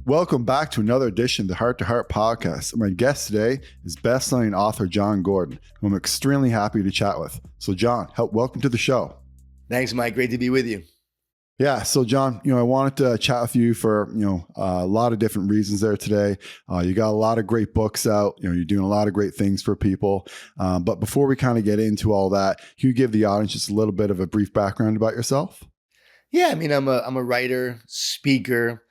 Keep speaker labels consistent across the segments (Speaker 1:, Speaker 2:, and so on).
Speaker 1: Welcome back to another edition of the Hart2Heart Podcast. My guest today is bestselling author Jon Gordon, who I'm extremely happy to chat with. So Jon, welcome to the show.
Speaker 2: Thanks, Mike. Great to be with you.
Speaker 1: Yeah. So Jon, I wanted to chat with you for, a lot of different reasons there today. You got a lot of great books out, you're doing a lot of great things for people. But before we kind of get into all that, can you give the audience just a little bit of a brief background about yourself?
Speaker 2: Yeah. I'm a writer, speaker.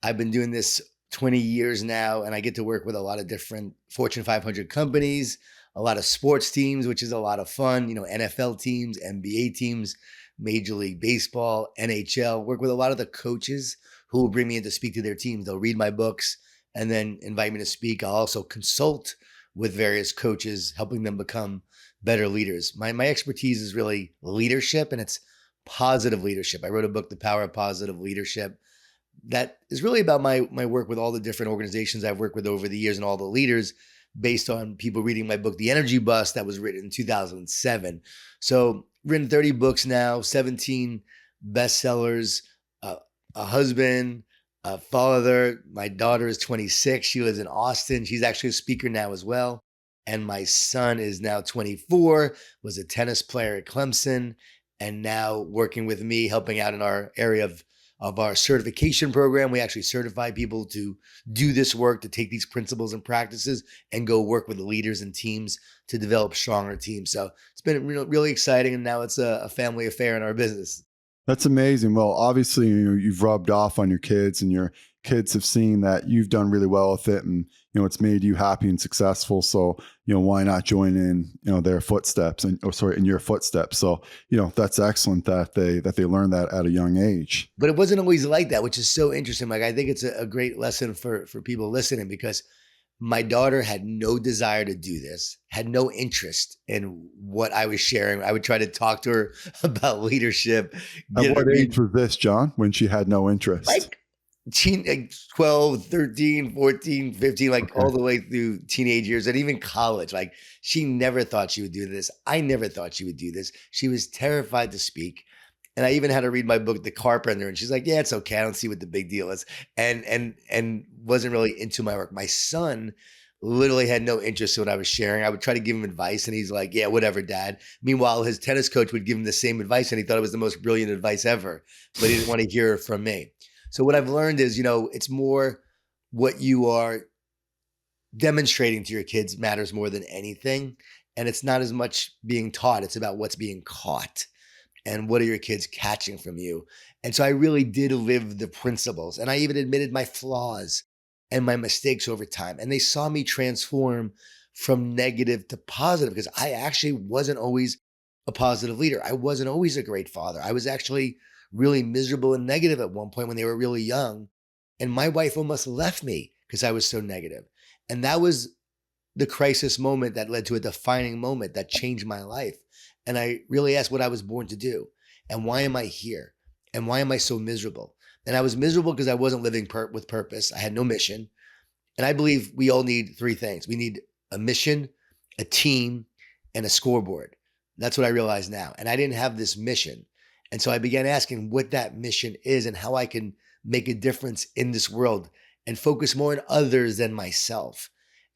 Speaker 2: I've been doing this 20 years now, and I get to work with a lot of different Fortune 500 companies, a lot of sports teams, which is a lot of fun, NFL teams, NBA teams, Major League Baseball, NHL, work with a lot of the coaches who will bring me in to speak to their teams. They'll read my books and then invite me to speak. I'll also consult with various coaches, helping them become better leaders. My expertise is really leadership, and it's positive leadership. I wrote a book, The Power of Positive Leadership, that is really about my work with all the different organizations I've worked with over the years and all the leaders, based on people reading my book, The Energy Bus, that was written in 2007. So written 30 books now, 17 bestsellers, a husband, a father. My daughter is 26. She lives in Austin. She's actually a speaker now as well. And my son is now 24, was a tennis player at Clemson, and now working with me, helping out in our area of our certification program. We actually certify people to do this work, to take these principles and practices and go work with the leaders and teams to develop stronger teams. So it's been really exciting. And now it's a family affair in our business.
Speaker 1: That's amazing. Well, obviously, you've rubbed off on your kids, and your kids have seen that you've done really well with it, and it's made you happy and successful. So why not join in their footsteps in your footsteps? So that's excellent that they learn that at a young age.
Speaker 2: But it wasn't always like that, which is so interesting. Like, I think it's a great lesson for people listening, because my daughter had no desire to do this, had no interest in what I was sharing. I would try to talk to her about leadership.
Speaker 1: At what age was this, Jon, when she had no interest?
Speaker 2: Like 12, 13, 14, 15, like all the way through teenage years and even college. Like, she never thought she would do this. I never thought she would do this. She was terrified to speak. And I even had to read my book, The Carpenter, and she's like, yeah, it's okay. I don't see what the big deal is. And wasn't really into my work. My son literally had no interest in what I was sharing. I would try to give him advice, and he's like, yeah, whatever, Dad. Meanwhile, his tennis coach would give him the same advice, and he thought it was the most brilliant advice ever, but he didn't want to hear it from me. So what I've learned is, it's more what you are demonstrating to your kids matters more than anything. And it's not as much being taught. It's about what's being caught. And what are your kids catching from you? And so I really did live the principles. And I even admitted my flaws and my mistakes over time. And they saw me transform from negative to positive, because I actually wasn't always a positive leader. I wasn't always a great father. I was actually really miserable and negative at one point when they were really young. And my wife almost left me because I was so negative. And that was the crisis moment that led to a defining moment that changed my life. And I really asked what I was born to do, and why am I here? And why am I so miserable? And I was miserable because I wasn't living with purpose. I had no mission. And I believe we all need three things. We need a mission, a team, and a scoreboard. That's what I realize now. And I didn't have this mission. And so I began asking what that mission is and how I can make a difference in this world and focus more on others than myself.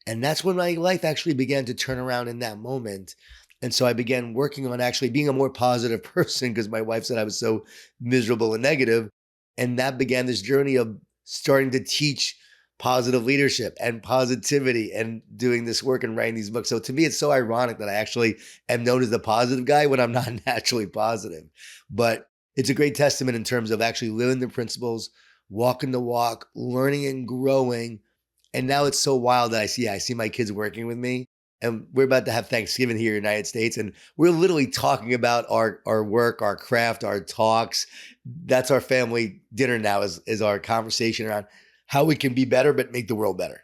Speaker 2: And that's when my life actually began to turn around in that moment. And so I began working on actually being a more positive person, because my wife said I was so miserable and negative. And that began this journey of starting to teach positive leadership and positivity and doing this work and writing these books. So to me, it's so ironic that I actually am known as the positive guy when I'm not naturally positive. But it's a great testament in terms of actually living the principles, walking the walk, learning and growing. And now it's so wild that I see my kids working with me. And we're about to have Thanksgiving here in the United States. And we're literally talking about our work, our craft, our talks. That's our family dinner now, is our conversation around how we can be better, but make the world better.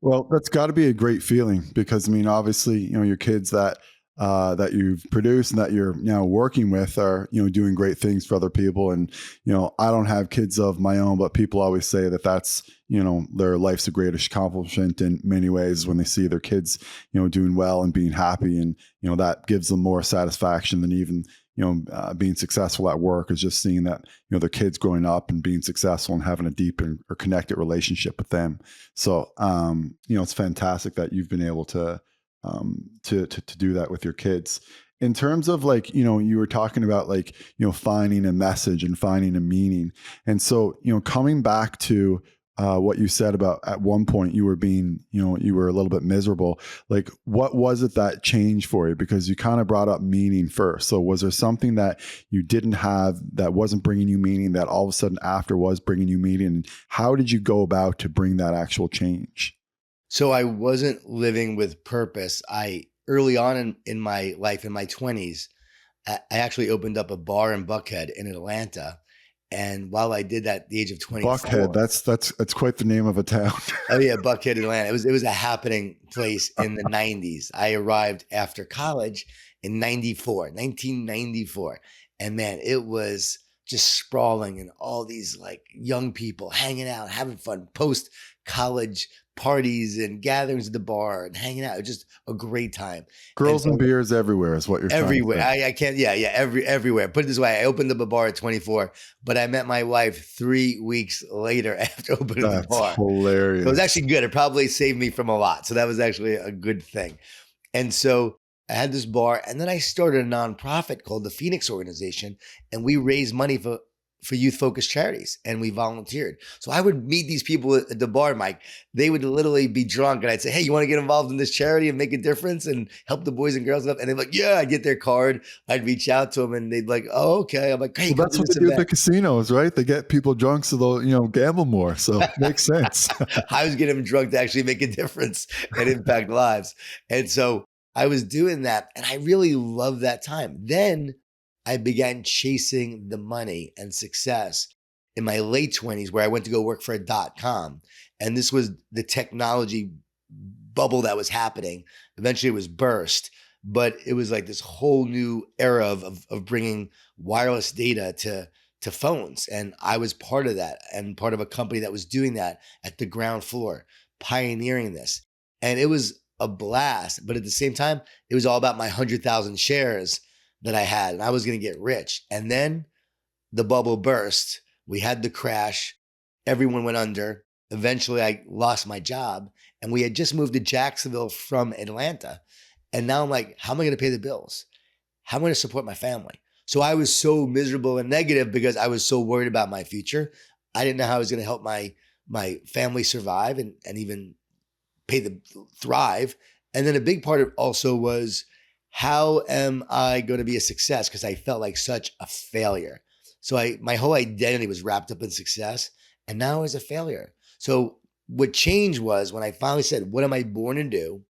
Speaker 1: Well, that's got to be a great feeling, because obviously, your kids that you've produced and that you're now working with are, doing great things for other people. And, I don't have kids of my own, but people always say that that's, their life's the greatest accomplishment in many ways, when they see their kids, doing well and being happy. And, that gives them more satisfaction than even, being successful at work is just seeing that, their kids growing up and being successful and having a deep or connected relationship with them. So, it's fantastic that you've been able to do that with your kids. In terms of like, you were talking about like, finding a message and finding a meaning. And so, coming back to what you said about at one point you were being, you were a little bit miserable. Like, what was it that changed for you? Because you kind of brought up meaning first. So was there something that you didn't have that wasn't bringing you meaning that all of a sudden after was bringing you meaning? And how did you go about to bring that actual change?
Speaker 2: So I wasn't living with purpose. Early on in my life, in my 20s, I actually opened up a bar in Buckhead in Atlanta. And while I did that at the age of 24,
Speaker 1: Buckhead, that's quite the name of a town.
Speaker 2: oh yeah, Buckhead, Atlanta. It was a happening place in the 90s. I arrived after college in 1994. And man, it was just sprawling and all these like young people hanging out, having fun, post college parties and gatherings at the bar and hanging out. It was just a great time.
Speaker 1: Girls and beers everywhere is what you're
Speaker 2: everywhere.
Speaker 1: trying to say.
Speaker 2: I can't. Yeah. Everywhere. Put it this way: I opened up a bar at 24, but I met my wife 3 weeks later after opening the bar.
Speaker 1: That's hilarious.
Speaker 2: So it was actually good. It probably saved me from a lot. So that was actually a good thing. And so I had this bar, and then I started a nonprofit called the Phoenix Organization, and we raised money for youth-focused charities, and we volunteered. So I would meet these people at the bar, Mike. They would literally be drunk, and I'd say, hey, you want to get involved in this charity and make a difference and help the boys and girls up? And they're like, yeah, I'd get their card. I'd reach out to them, and they'd like, oh, okay. I'm like, hey,
Speaker 1: well, that's what they do at the casinos, right? They get people drunk so they'll, gamble more. So it makes sense.
Speaker 2: I was getting them drunk to actually make a difference and impact lives. And so I was doing that, and I really loved that time. Then I began chasing the money and success in my late 20s, where I went to go work for a .com. And this was the technology bubble that was happening. Eventually it was burst, but it was like this whole new era of bringing wireless data to phones. And I was part of that and part of a company that was doing that at the ground floor, pioneering this. And it was a blast. But at the same time, it was all about my 100,000 shares that I had, and I was going to get rich. And then the bubble burst. We had the crash. Everyone went under. Eventually, I lost my job, and we had just moved to Jacksonville from Atlanta. And now I'm like, how am I going to pay the bills? How am I going to support my family? So I was so miserable and negative because I was so worried about my future. I didn't know how I was going to help my family survive and even thrive. And then a big part of also was, how am I going to be a success? Because I felt like such a failure. So my whole identity was wrapped up in success, and now I was a failure. So what changed was when I finally said, what am I born to do?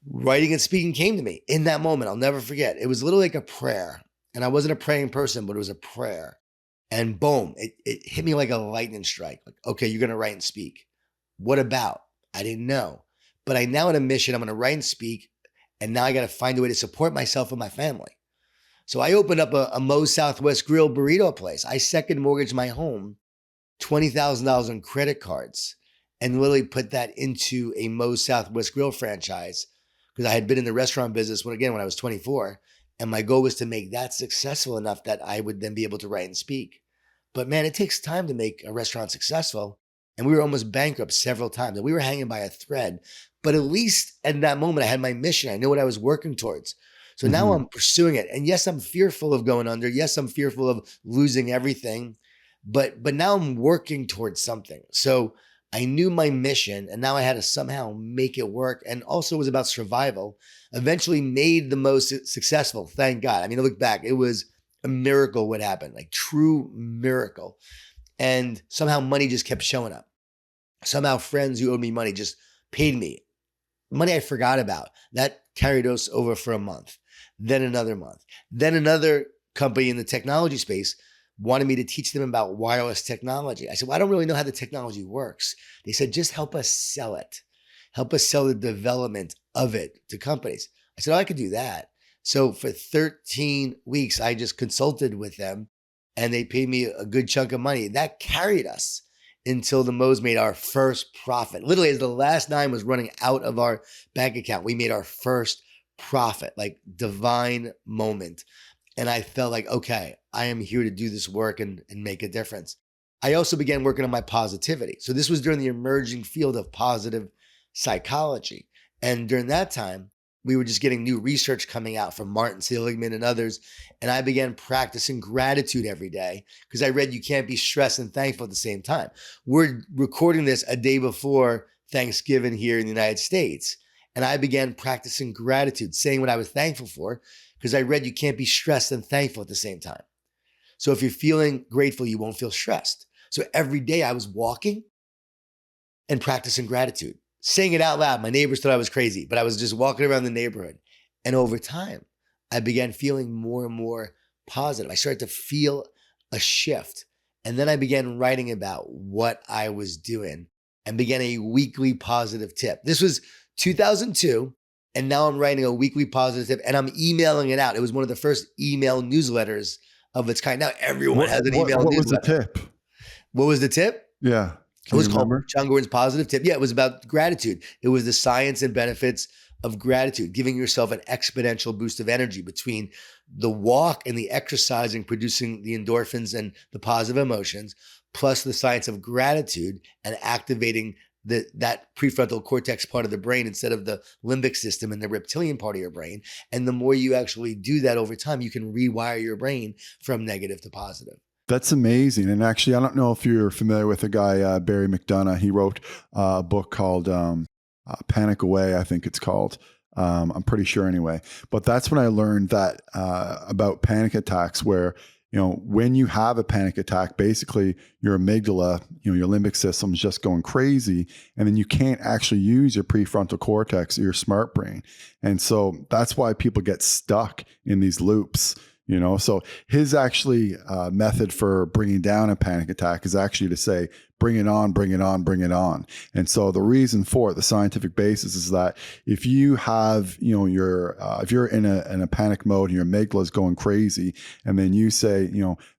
Speaker 2: Writing and speaking came to me in that moment. I'll never forget. It was literally like a prayer. And I wasn't a praying person, but it was a prayer. And boom, it hit me like a lightning strike. Like, okay, you're going to write and speak. What about? I didn't know. But I now had a mission. I'm going to write and speak. And now I got to find a way to support myself and my family. So I opened up a Moe's Southwest Grill burrito place. I second mortgaged my home, $20,000 on credit cards, and literally put that into a Moe's Southwest Grill franchise because I had been in the restaurant business when I was 24. And my goal was to make that successful enough that I would then be able to write and speak. But man, it takes time to make a restaurant successful. And we were almost bankrupt several times. And we were hanging by a thread. But at least at that moment, I had my mission. I knew what I was working towards. So now I'm pursuing it. And yes, I'm fearful of going under. Yes, I'm fearful of losing everything. But now I'm working towards something. So I knew my mission, and now I had to somehow make it work. And also it was about survival. Eventually made the most successful, thank God. I mean, I look back, it was a miracle what happened, like true miracle. And somehow money just kept showing up. Somehow friends who owed me money just paid me. Money I forgot about. That carried us over for a month, then another month. Then another company in the technology space wanted me to teach them about wireless technology. I said, well, I don't really know how the technology works. They said, just help us sell it. Help us sell the development of it to companies. I said, oh, I could do that. So for 13 weeks, I just consulted with them and they paid me a good chunk of money. That carried us until the Moe's made our first profit. Literally, as the last dime was running out of our bank account, we made our first profit, like divine moment. And I felt like, okay, I am here to do this work and make a difference. I also began working on my positivity. So this was during the emerging field of positive psychology. And during that time, we were just getting new research coming out from Martin Seligman and others. And I began practicing gratitude every day because I read you can't be stressed and thankful at the same time. We're recording this a day before Thanksgiving here in the United States. And I began practicing gratitude, saying what I was thankful for, because I read you can't be stressed and thankful at the same time. So if you're feeling grateful, you won't feel stressed. So every day I was walking and practicing gratitude, saying it out loud. My neighbors thought I was crazy, but I was just walking around the neighborhood. And over time, I began feeling more and more positive. I started to feel a shift. And then I began writing about what I was doing and began a weekly positive tip. This was 2002. And now I'm writing a weekly positive tip and I'm emailing it out. It was one of the first email newsletters of its kind. Now everyone has an email
Speaker 1: what
Speaker 2: newsletter.
Speaker 1: was the tip?
Speaker 2: What was the tip?
Speaker 1: Yeah.
Speaker 2: It was called Jon Gordon's Positive Tip. Yeah, it was about gratitude. It was the science and benefits of gratitude, giving yourself an exponential boost of energy between the walk and the exercising, producing the endorphins and the positive emotions, plus the science of gratitude and activating that prefrontal cortex part of the brain instead of the limbic system and the reptilian part of your brain. And the more you actually do that over time, you can rewire your brain from negative to positive.
Speaker 1: That's amazing. And actually, I don't know if you're familiar with the guy, Barry McDonough. He wrote a book called Panic Away, I think it's called. I'm pretty sure anyway. But that's when I learned that about panic attacks where, when you have a panic attack, basically your amygdala, your limbic system is just going crazy. And then you can't actually use your prefrontal cortex or your smart brain. And so that's why people get stuck in these loops. So his actually method for bringing down a panic attack is actually to say, bring it on, bring it on, bring it on. And so the reason for it, the scientific basis is that if you have, if you're in a panic mode and your amygdala is going crazy, and then you say,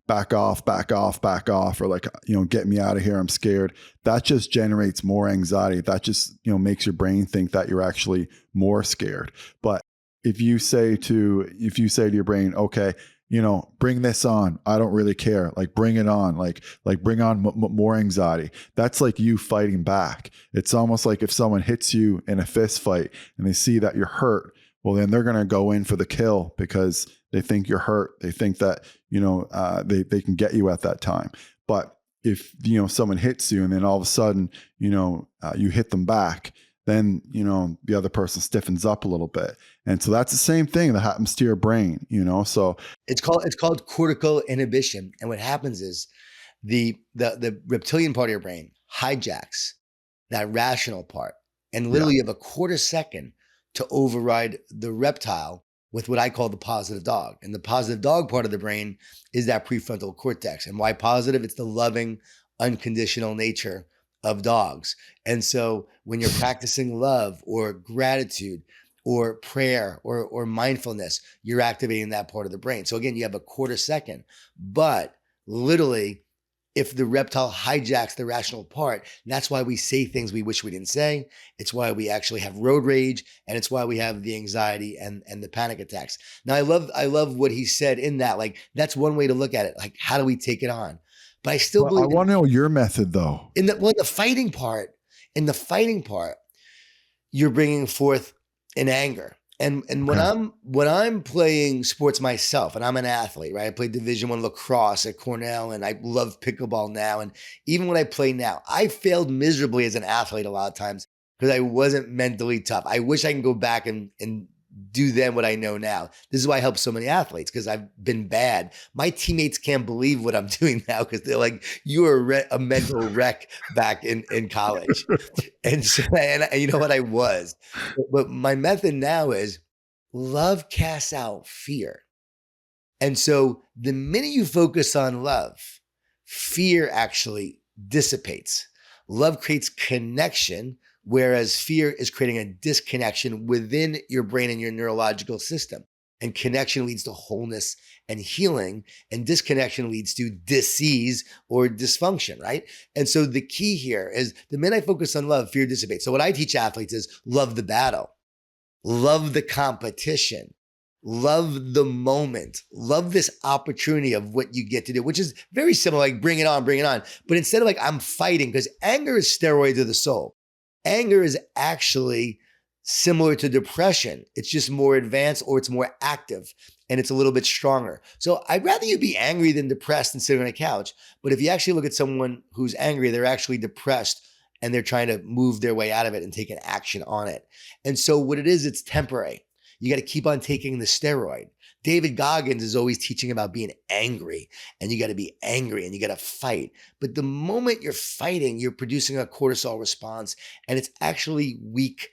Speaker 1: back off, back off, back off, or like, get me out of here, I'm scared. That just generates more anxiety. That just, makes your brain think that you're actually more scared. But if you say to your brain, okay, bring this on. I don't really care. Like, bring it on. Like bring on more anxiety. That's like you fighting back. It's almost like if someone hits you in a fist fight and they see that you're hurt, well, then they're going to go in for the kill because they think you're hurt. They think that, they can get you at that time. But if, someone hits you and then all of a sudden, you hit them back, then, the other person stiffens up a little bit. And so that's the same thing that happens to your brain, so
Speaker 2: it's called cortical inhibition. And what happens is the reptilian part of your brain hijacks that rational part. And literally you have a quarter second to override the reptile with what I call the positive dog. And the positive dog part of the brain is that prefrontal cortex. And why positive? It's the loving, unconditional nature of dogs. And so when you're practicing love or gratitude or prayer or mindfulness, you're activating that part of the brain. So again, you have a quarter second, but literally if the reptile hijacks the rational part, that's why we say things we wish we didn't say. It's why we actually have road rage, and it's why we have the anxiety and the panic attacks. Now, I love what he said in that. Like, that's one way to look at it. Like, how do we take it on? But I still believe.
Speaker 1: I want to know your method, though.
Speaker 2: In the fighting part, you're bringing forth an anger. And when I'm playing sports myself, and I'm an athlete, right? I played Division I lacrosse at Cornell, and I love pickleball now. And even when I play now, I failed miserably as an athlete a lot of times because I wasn't mentally tough. I wish I can go back and do then what I know now. This is why I help so many athletes, because I've been bad. My teammates can't believe what I'm doing now because they're like, you were a mental wreck back in college. And so, and you know what, I was. But my method now is love casts out fear. And so the minute you focus on love, fear actually dissipates. Love creates connection, whereas fear is creating a disconnection within your brain and your neurological system. And connection leads to wholeness and healing, and disconnection leads to disease or dysfunction, right? And so the key here is the minute I focus on love, fear dissipates. So what I teach athletes is love the battle, love the competition, Love the moment. Love this opportunity of what you get to do, which is very similar, like bring it on, bring it on. But instead of like, I'm fighting, because anger is steroids of the soul. Anger is actually similar to depression. It's just more advanced, or it's more active, and it's a little bit stronger. So I'd rather you be angry than depressed and sit on a couch. But if you actually look at someone who's angry, they're actually depressed, and they're trying to move their way out of it and take an action on it. And so what it is, it's temporary. You got to keep on taking the steroid. David Goggins is always teaching about being angry, and you got to be angry and you got to fight. But the moment you're fighting, you're producing a cortisol response, and it's actually weak,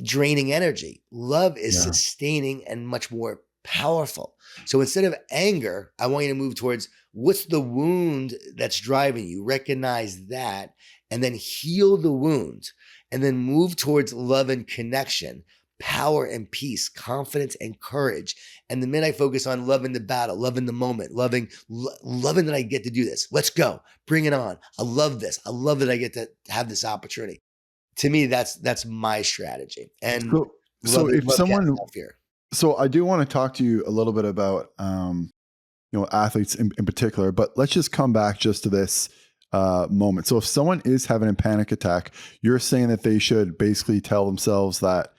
Speaker 2: draining energy. Love is sustaining and much more powerful. So instead of anger, I want you to move towards what's the wound that's driving you. Recognize that, and then heal the wound, and then move towards love and connection, power and peace, confidence and courage. And the minute I focus on loving the battle, loving the moment, loving that I get to do this. Let's go. Bring it on. I love this. I love that I get to have this opportunity. To me, that's my strategy. And
Speaker 1: so if someone,
Speaker 2: fear.
Speaker 1: So I do want to talk to you a little bit about, athletes in particular, but let's just come back just to this moment. So if someone is having a panic attack, you're saying that they should basically tell themselves that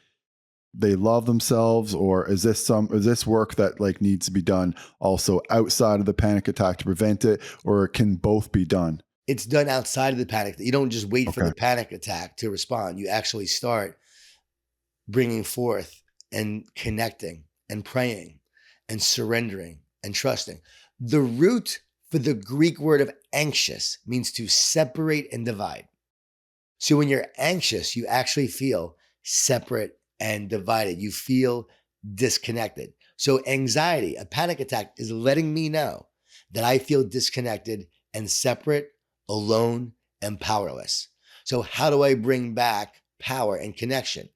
Speaker 1: they love themselves, or is this work that like needs to be done also outside of the panic attack to prevent it, or can both be done?
Speaker 2: It's done outside of the panic. You don't just wait for the panic attack to respond. You actually start bringing forth and connecting and praying and surrendering and trusting. The root for the Greek word of anxious means to separate and divide. So when you're anxious, you actually feel separate and divided. You feel disconnected. So anxiety, a panic attack, is letting me know that I feel disconnected and separate, alone, and powerless. So how do I bring back power and connection?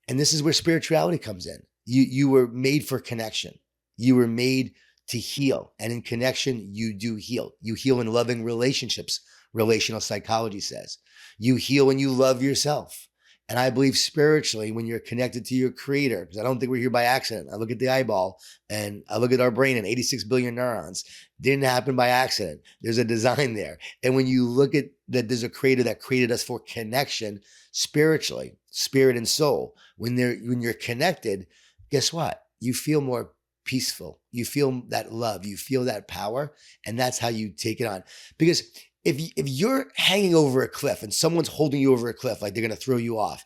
Speaker 2: And this is where spirituality comes in. You were made for connection. You were made to heal. And in connection, you do heal. You heal in loving relationships, relational psychology says. You heal when you love yourself. And I believe spiritually, when you're connected to your creator, because I don't think we're here by accident. I look at the eyeball and I look at our brain and 86 billion neurons. Didn't happen by accident. There's a design there. And when you look at that, there's a creator that created us for connection spiritually, spirit and soul. When you're connected, guess what? You feel more peaceful. You feel that love. You feel that power. And that's how you take it on. Because if you're hanging over a cliff and someone's holding you over a cliff, like they're going to throw you off,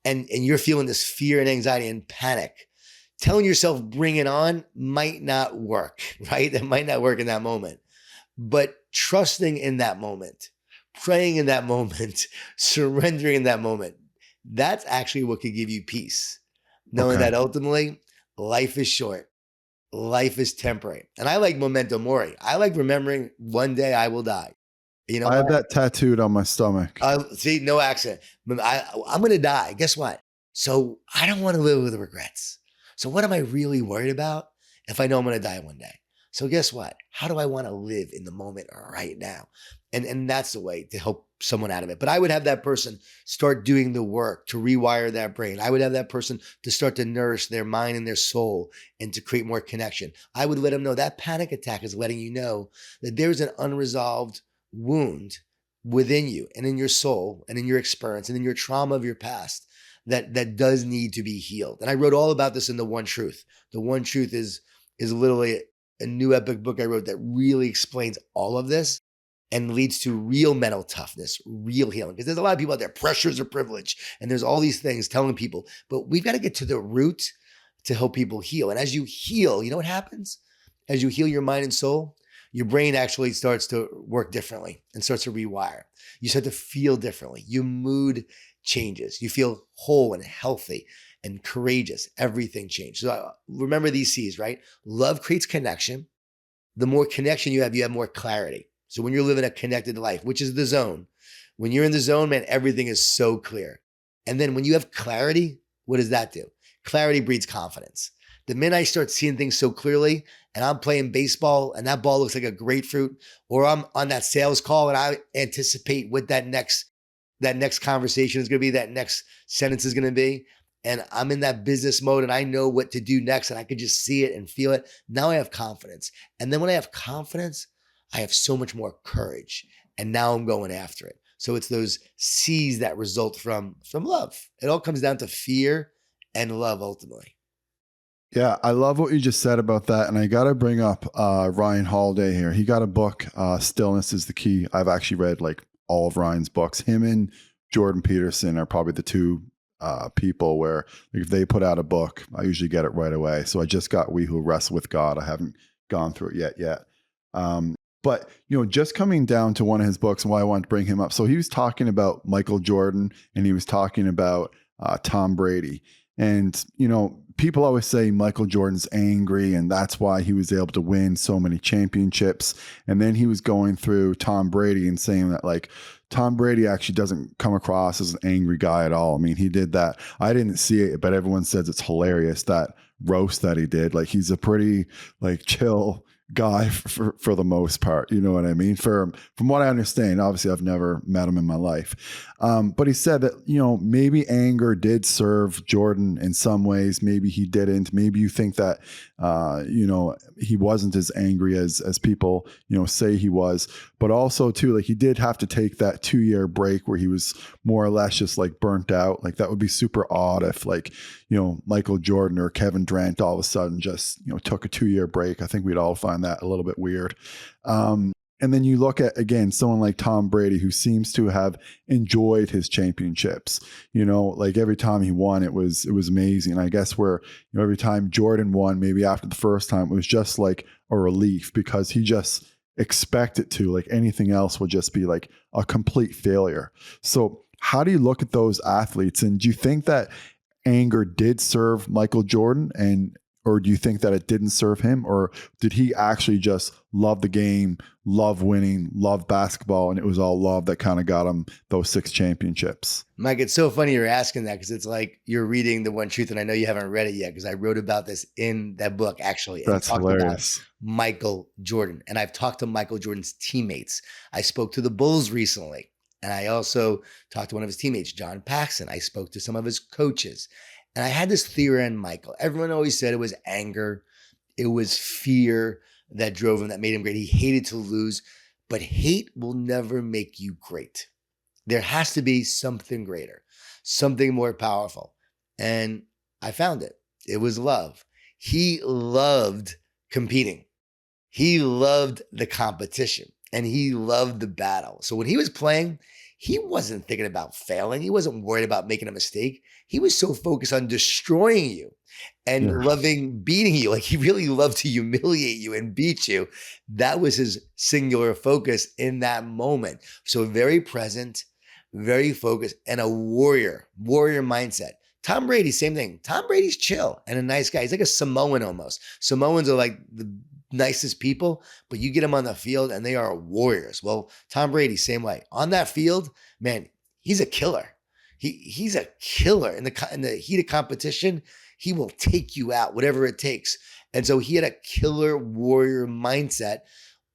Speaker 2: and you're feeling this fear and anxiety and panic, telling yourself, bring it on, might not work, right? It might not work in that moment. But trusting in that moment, praying in that moment, surrendering in that moment, that's actually what could give you peace. Knowing that ultimately life is short. Life is temporary. And I like memento mori. I like remembering one day I will die. You know,
Speaker 1: I have that tattooed on my stomach.
Speaker 2: See, no accident. I'm going to die. Guess what? So I don't want to live with regrets. So what am I really worried about if I know I'm going to die one day? So guess what? How do I want to live in the moment right now? And that's the way to help someone out of it. But I would have that person start doing the work to rewire that brain. I would have that person to start to nourish their mind and their soul and to create more connection. I would let them know that panic attack is letting you know that there's an unresolved wound within you and in your soul and in your experience and in your trauma of your past that does need to be healed. And I wrote all about this in The One Truth. The One Truth is literally a new epic book I wrote that really explains all of this and leads to real mental toughness, real healing. Because there's a lot of people out there, pressures of privilege, and there's all these things telling people, but we've got to get to the root to help people heal. And as you heal, you know what happens? As you heal your mind and soul, your brain actually starts to work differently and starts to rewire. You start to feel differently. Your mood changes. You feel whole and healthy and courageous. Everything changes. So remember these C's, right? Love creates connection. The more connection you have more clarity. So when you're living a connected life, which is the zone, when you're in the zone, man, everything is so clear. And then when you have clarity, what does that do? Clarity breeds confidence. The minute I start seeing things so clearly and I'm playing baseball and that ball looks like a grapefruit, or I'm on that sales call and I anticipate what that next conversation is going to be, that next sentence is going to be, and I'm in that business mode and I know what to do next and I could just see it and feel it. Now I have confidence. And then when I have confidence, I have so much more courage. And now I'm going after it. So it's those C's that result from love. It all comes down to fear and love ultimately.
Speaker 1: Yeah, I love what you just said about that. And I got to bring up Ryan Holiday here. He got a book, Stillness is the Key. I've actually read like all of Ryan's books. Him and Jordan Peterson are probably the two people where like, if they put out a book, I usually get it right away. So I just got We Who Wrestle with God. I haven't gone through it yet. But, just coming down to one of his books and why I wanted to bring him up. So he was talking about Michael Jordan and he was talking about Tom Brady. And, people always say Michael Jordan's angry and that's why he was able to win so many championships. And then he was going through Tom Brady and saying that like Tom Brady actually doesn't come across as an angry guy at all. I mean, he did that. I didn't see it, but everyone says it's hilarious, that roast that he did. Like he's a pretty like chill guy for the most part. You know what I mean? From what I understand, obviously I've never met him in my life. But he said that, maybe anger did serve Jordan in some ways. Maybe he didn't. Maybe you think that, he wasn't as angry as people, say he was, but also too, like he did have to take that 2-year break where he was more or less just like burnt out. Like that would be super odd if like, Michael Jordan or Kevin Durant all of a sudden just, took a 2-year break. I think we'd all find that a little bit weird. And then you look at, again, someone like Tom Brady, who seems to have enjoyed his championships, like every time he won, it was amazing. And I guess where, every time Jordan won, maybe after the first time, it was just like a relief because he just expected to, like anything else would just be like a complete failure. So how do you look at those athletes? And do you think that anger did serve Michael Jordan or do you think that it didn't serve him? Or did he actually just love the game, love winning, love basketball, and it was all love that kind of got him those 6 championships?
Speaker 2: Mike, it's so funny you're asking that because it's like you're reading The One Truth, and I know you haven't read it yet because I wrote about this in that book, actually.
Speaker 1: That's hilarious.
Speaker 2: About Michael Jordan. And I've talked to Michael Jordan's teammates. I spoke to the Bulls recently, and I also talked to one of his teammates, John Paxson. I spoke to some of his coaches. And I had this theory on Michael. Everyone always said it was anger. It was fear that drove him, that made him great. He hated to lose, but hate will never make you great. There has to be something greater, something more powerful. And I found it. It was love. He loved competing. He loved the competition and he loved the battle. So when he was playing, he wasn't thinking about failing. He wasn't worried about making a mistake. He was so focused on destroying you and loving beating you. Like he really loved to humiliate you and beat you. That was his singular focus in that moment. So very present, very focused, and a warrior mindset. Tom Brady, same thing. Tom Brady's chill and a nice guy. He's like a Samoan almost. Samoans are like the nicest people, but you get them on the field and they are warriors. Well, Tom Brady, same way. On that field, man, he's a killer. He's a killer in the heat of competition. He will take you out, whatever it takes. And so he had a killer warrior mindset,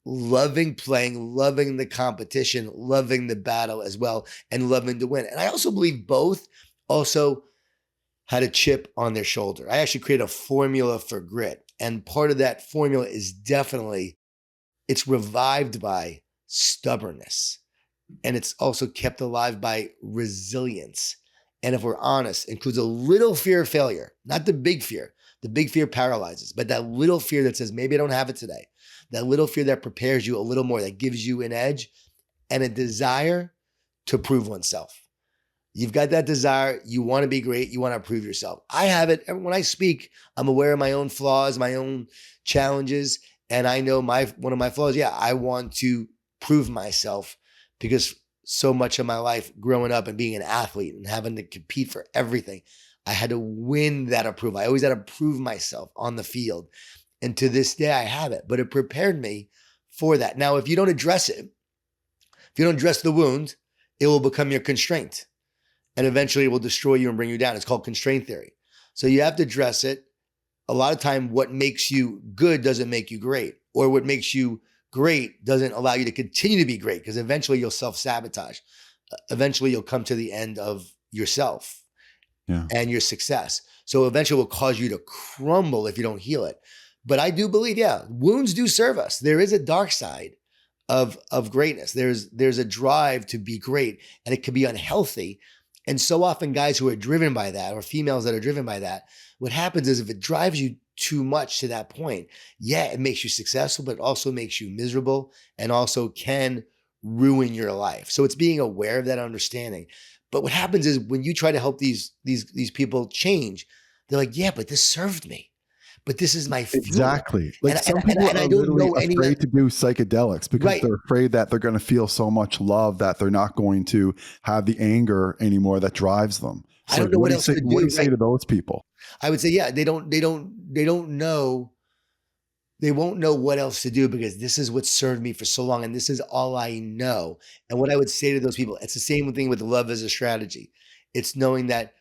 Speaker 2: loving playing, loving the competition, loving the battle as well, and loving to win. And I also believe both also had a chip on their shoulder. I actually created a formula for grit. And part of that formula is definitely, it's revived by stubbornness. And it's also kept alive by resilience. And if we're honest, it includes a little fear of failure, not the big fear. The big fear paralyzes, but that little fear that says, maybe I don't have it today. That little fear that prepares you a little more, that gives you an edge and a desire to prove oneself. You've got that desire. You want to be great. You want to prove yourself. I have it. When I speak, I'm aware of my own flaws, my own challenges. And I know one of my flaws. Yeah, I want to prove myself because so much of my life growing up and being an athlete and having to compete for everything, I had to win that approval. I always had to prove myself on the field. And to this day, I have it. But it prepared me for that. Now, if you don't address it, if you don't address the wound, it will become your constraint. And eventually it will destroy you and bring you down. It's called constraint theory. So you have to address it. A lot of time, what makes you good doesn't make you great, or what makes you great doesn't allow you to continue to be great, because eventually you'll self-sabotage. Eventually you'll come to the end of yourself.
Speaker 1: Yeah.
Speaker 2: and your success. So eventually it will cause you to crumble if you don't heal it. But I do believe, yeah, wounds do serve us. There is a dark side of greatness. There's a drive to be great, and it can be unhealthy. And so often guys who are driven by that, or females that are driven by that, what happens is if it drives you too much to that point, yeah, it makes you successful, but it also makes you miserable and also can ruin your life. So it's being aware of that, understanding. But what happens is when you try to help these people change, they're like, yeah, but this served me. But this is my fuel.
Speaker 1: Exactly. Like
Speaker 2: And, and,
Speaker 1: some
Speaker 2: and,
Speaker 1: people
Speaker 2: and I
Speaker 1: are
Speaker 2: don't
Speaker 1: literally
Speaker 2: know any
Speaker 1: afraid to do psychedelics because
Speaker 2: right.
Speaker 1: they're afraid that they're going to feel so much love that they're not going to have the anger anymore that drives them.
Speaker 2: I
Speaker 1: So
Speaker 2: don't know
Speaker 1: what
Speaker 2: what
Speaker 1: do you
Speaker 2: else
Speaker 1: say?
Speaker 2: to
Speaker 1: What do
Speaker 2: do.
Speaker 1: you say
Speaker 2: Right.
Speaker 1: to those people?
Speaker 2: I would say, yeah, they don't know. They won't know what else to do because this is what served me for so long. And this is all I know. And what I would say to those people, it's the same thing with love as a strategy. It's knowing that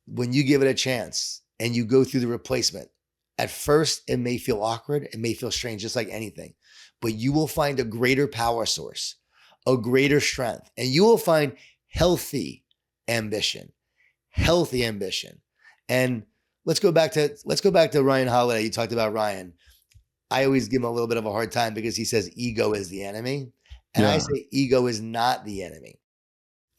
Speaker 2: when you give it a chance and you go through the replacement, at first it may feel awkward, it may feel strange, just like anything, but you will find a greater power source, a greater strength, and you will find healthy ambition, healthy ambition. And let's go back to Ryan Holiday. You talked about Ryan. I always give him a little bit of a hard time because he says ego is the enemy. And I
Speaker 1: Yeah.
Speaker 2: say ego is not the enemy.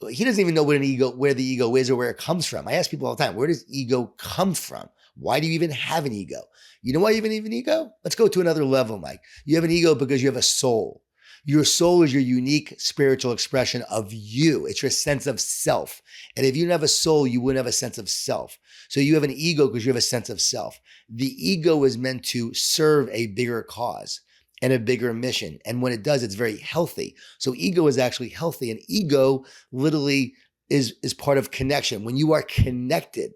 Speaker 2: He doesn't even know what where the ego is or where it comes from. I ask people all the time, where does ego come from? Why do you even have an ego? You know why you even have an ego? Let's go to another level, Mike. You have an ego because you have a soul. Your soul is your unique spiritual expression of you. It's your sense of self. And if you didn't have a soul, you wouldn't have a sense of self. So you have an ego because you have a sense of self. The ego is meant to serve a bigger cause and a bigger mission. And when it does, it's very healthy. So ego is actually healthy. And ego literally is part of connection. When you are connected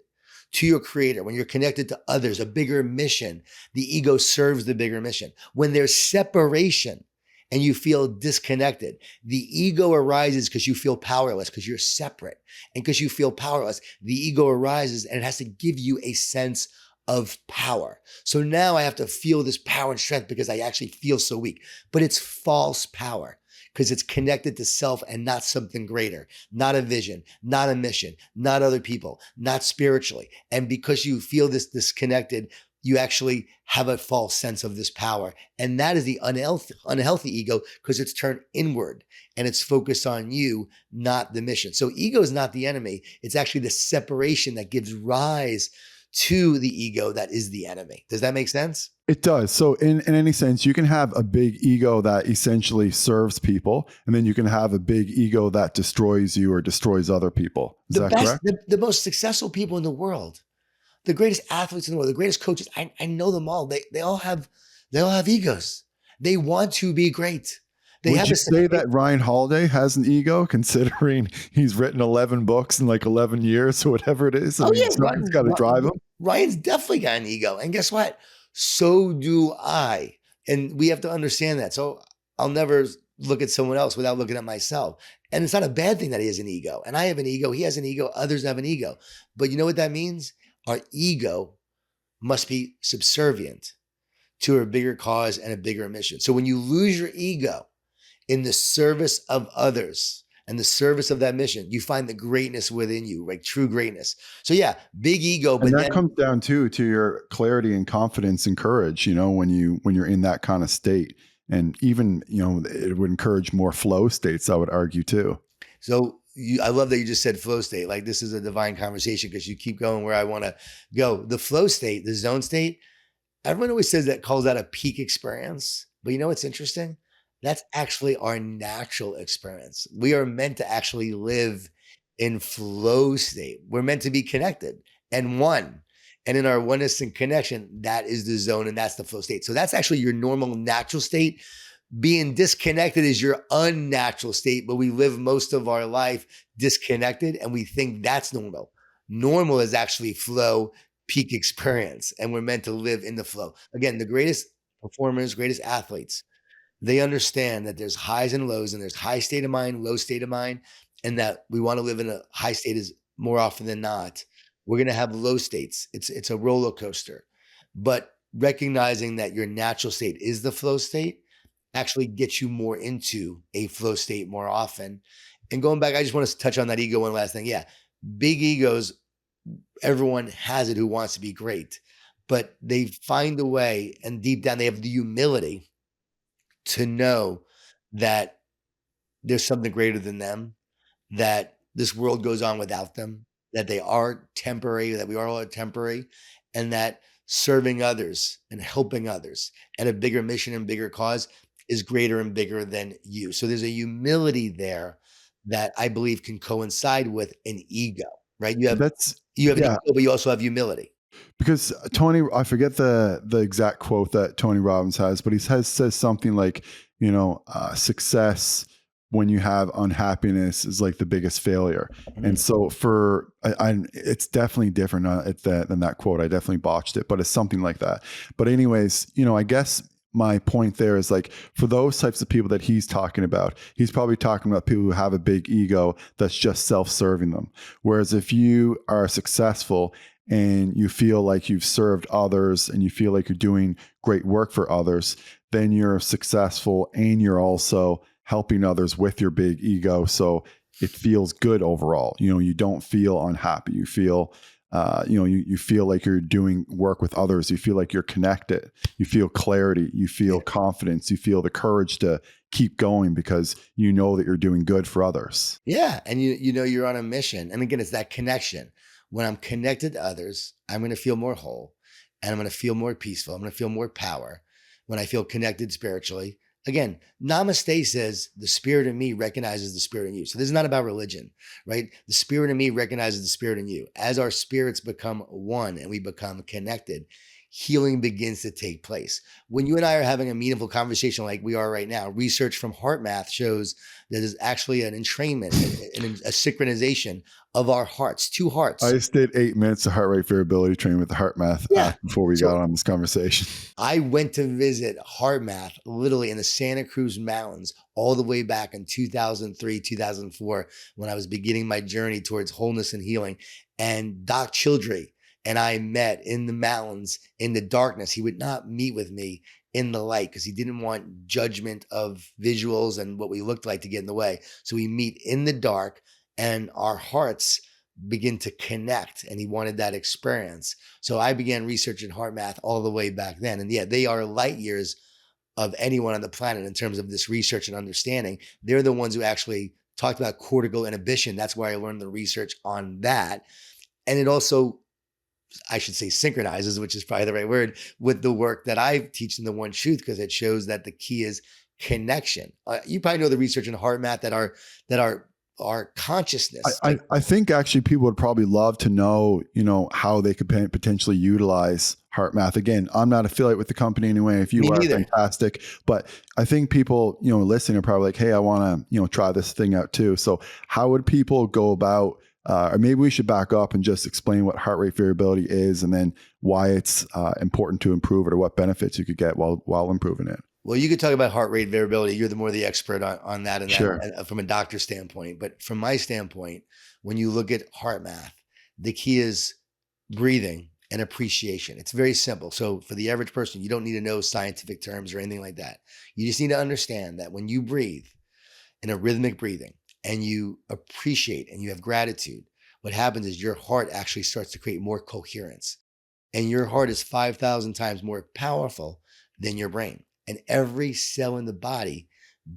Speaker 2: to your creator, when you're connected to others, a bigger mission, the ego serves the bigger mission. When there's separation and you feel disconnected, the ego arises because you feel powerless, because you're separate. And because you feel powerless, the ego arises and it has to give you a sense of power. So now I have to feel this power and strength because I actually feel so weak. But it's false power because it's connected to self and not something greater, not a vision, not a mission, not other people, not spiritually. And because you feel this disconnected, you actually have a false sense of this power. And that is the unhealthy ego because it's turned inward and it's focused on you, not the mission. So ego is not the enemy. It's actually the separation that gives rise to the ego that is the enemy. Does that make sense?
Speaker 1: It does. So in any sense, you can have a big ego that essentially serves people, and then you can have a big ego that destroys you or destroys other people. Is that correct?
Speaker 2: The most successful people in the world, the greatest athletes in the world, the greatest coaches, I know them all. They all have egos. They want to be great.
Speaker 1: Would you say that Ryan Holiday has an ego, considering he's written 11 books in like 11 years or whatever it is? I
Speaker 2: Oh
Speaker 1: mean,
Speaker 2: yeah,
Speaker 1: something's got to drive him.
Speaker 2: Ryan's definitely got an ego. And guess what? So do I. And we have to understand that. So I'll never look at someone else without looking at myself. And it's not a bad thing that he has an ego. And I have an ego. He has an ego. Others have an ego. But you know what that means? Our ego must be subservient to a bigger cause and a bigger mission. So when you lose your ego in the service of others and the service of that mission, you find the greatness within you, like true greatness. So yeah, big ego, but
Speaker 1: And that comes down to your clarity and confidence and courage, when you're in that kind of state. And even, it would encourage more flow states, I would argue too.
Speaker 2: So I love that you just said flow state. Like this is a divine conversation because you keep going where I want to go. The flow state, the zone state, everyone always calls that a peak experience. But you know what's interesting? That's actually our natural experience. We are meant to actually live in flow state. We're meant to be connected and one. And in our oneness and connection, that is the zone and that's the flow state. So that's actually your normal natural state. Being disconnected is your unnatural state, but we live most of our life disconnected and we think that's normal. Normal is actually flow, peak experience, and we're meant to live in the flow. Again, the greatest performers, greatest athletes, they understand that there's highs and lows and there's high state of mind, low state of mind, and that we want to live in a high state is more often than not. We're going to have low states. It's a roller coaster, but recognizing that your natural state is the flow state actually gets you more into a flow state more often. And going back, I just want to touch on that ego one last thing. Yeah. Big egos everyone has it who wants to be great, but they find a way, and deep down they have the humility to know that there's something greater than them, that this world goes on without them, that they are temporary, that we are all temporary, and that serving others and helping others and a bigger mission and bigger cause is greater and bigger than you. So there's a humility there that I believe can coincide with an ego, right?
Speaker 1: That's
Speaker 2: You have an
Speaker 1: yeah.
Speaker 2: ego, but you also have humility.
Speaker 1: Because Tony, I forget the exact quote that Tony Robbins has, but he says something like, success when you have unhappiness is like the biggest failure. And
Speaker 2: Mhm.
Speaker 1: so it's definitely different than that quote. I definitely botched it, but it's something like that. But anyways, I guess my point there is like for those types of people that he's talking about, he's probably talking about people who have a big ego that's just self-serving them. Whereas if you are successful and you feel like you've served others and you feel like you're doing great work for others, then you're successful and you're also helping others with your big ego. So it feels good overall. You don't feel unhappy. You feel, you feel like you're doing work with others. You feel like you're connected. You feel clarity. You feel confidence. You feel the courage to keep going because you know that you're doing good for others.
Speaker 2: Yeah. And you know you're on a mission. And again, it's that connection. When I'm connected to others, I'm going to feel more whole and I'm going to feel more peaceful. I'm going to feel more power when I feel connected spiritually. Again, Namaste says the spirit in me recognizes the spirit in you. So this is not about religion, right? The spirit in me recognizes the spirit in you. As our spirits become one and we become connected, healing begins to take place. When you and I are having a meaningful conversation like we are right now, research from HeartMath shows that there's actually an entrainment, a synchronization of our hearts, two
Speaker 1: I
Speaker 2: hearts.
Speaker 1: just did 8 minutes of heart rate variability training with the HeartMath
Speaker 2: Yeah.
Speaker 1: app before we
Speaker 2: So
Speaker 1: got on this conversation.
Speaker 2: I went to visit HeartMath literally in the Santa Cruz Mountains all the way back in 2003, 2004, when I was beginning my journey towards wholeness and healing. And Doc Childre and I met in the mountains in the darkness. He would not meet with me in the light because he didn't want judgment of visuals and what we looked like to get in the way. So we meet in the dark and our hearts begin to connect, and he wanted that experience. So I began researching HeartMath all the way back then. And yeah, they are light years of anyone on the planet in terms of this research and understanding. They're the ones who actually talked about cortical inhibition. That's where I learned the research on that. And it also, I should say, synchronizes, which is probably the right word, with the work that I teach in the One Truth, because it shows that the key is connection. You probably know the research in HeartMath that our consciousness.
Speaker 1: I think actually people would probably love to know, how they could potentially utilize HeartMath. Again, I'm not affiliate with the company anyway. If you
Speaker 2: Me
Speaker 1: are,
Speaker 2: neither.
Speaker 1: fantastic. But I think people, listening are probably like, hey, I want to, try this thing out too. So how would people go about, or maybe we should back up and just explain what heart rate variability is and then why it's important to improve it or what benefits you could get while improving it.
Speaker 2: Well, you could talk about heart rate variability. You're the expert on that and
Speaker 1: Sure.
Speaker 2: that from a doctor's standpoint. But from my standpoint, when you look at HeartMath, the key is breathing and appreciation. It's very simple. So for the average person, you don't need to know scientific terms or anything like that. You just need to understand that when you breathe in a rhythmic breathing and you appreciate and you have gratitude, what happens is your heart actually starts to create more coherence. And your heart is 5,000 times more powerful than your brain. And every cell in the body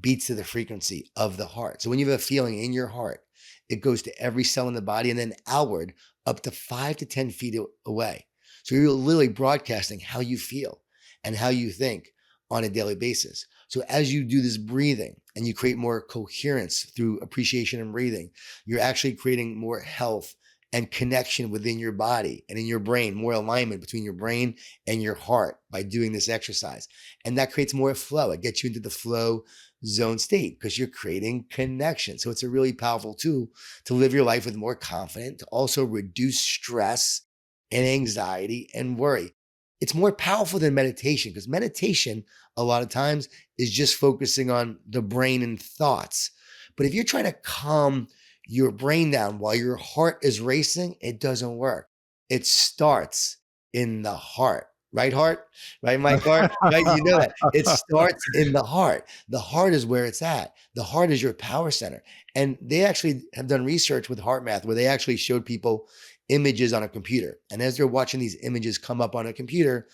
Speaker 2: beats to the frequency of the heart. So when you have a feeling in your heart, it goes to every cell in the body and then outward up to 5 to 10 feet away. So you're literally broadcasting how you feel and how you think on a daily basis. So as you do this breathing and you create more coherence through appreciation and breathing, you're actually creating more health and connection within your body and in your brain, more alignment between your brain and your heart by doing this exercise. And that creates more flow. It gets you into the flow zone state because you're creating connection. So it's a really powerful tool to live your life with more confidence, to also reduce stress and anxiety and worry. It's more powerful than meditation because meditation, a lot of times, is just focusing on the brain and thoughts. But if you're trying to calm your brain down while your heart is racing, it doesn't work. It starts in the heart. Right, Hart? Right, Mike Hart? Right? You know that. It starts in the heart. The heart is where it's at. The heart is your power center. And they actually have done research with heart math where they actually showed people images on a computer. And as they're watching these images come up on a computer,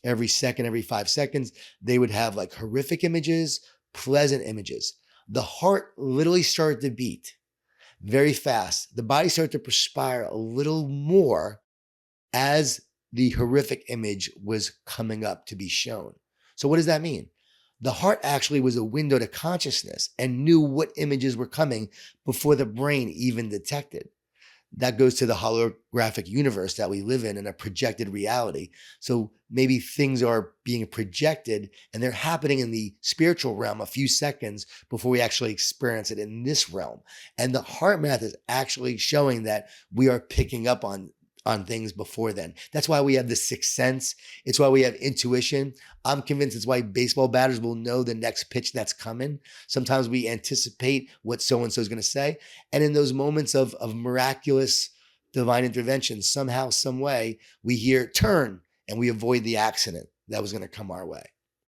Speaker 2: every second, every 5 seconds, they would have like horrific images, pleasant images. The heart literally started to beat very fast. The body started to perspire a little more as the horrific image was coming up to be shown. So what does that mean? The heart actually was a window to consciousness and knew what images were coming before the brain even detected. That goes to the holographic universe that we live in a projected reality. So maybe things are being projected and they're happening in the spiritual realm a few seconds before we actually experience it in this realm. And the heart math is actually showing that we are picking up on things before then. That's why we have the sixth sense. It's why we have intuition. I'm convinced it's why baseball batters will know the next pitch that's coming. Sometimes we anticipate what so-and-so is going to say. And in those moments of miraculous divine intervention, somehow, some way, we hear turn and we avoid the accident that was going to come our way.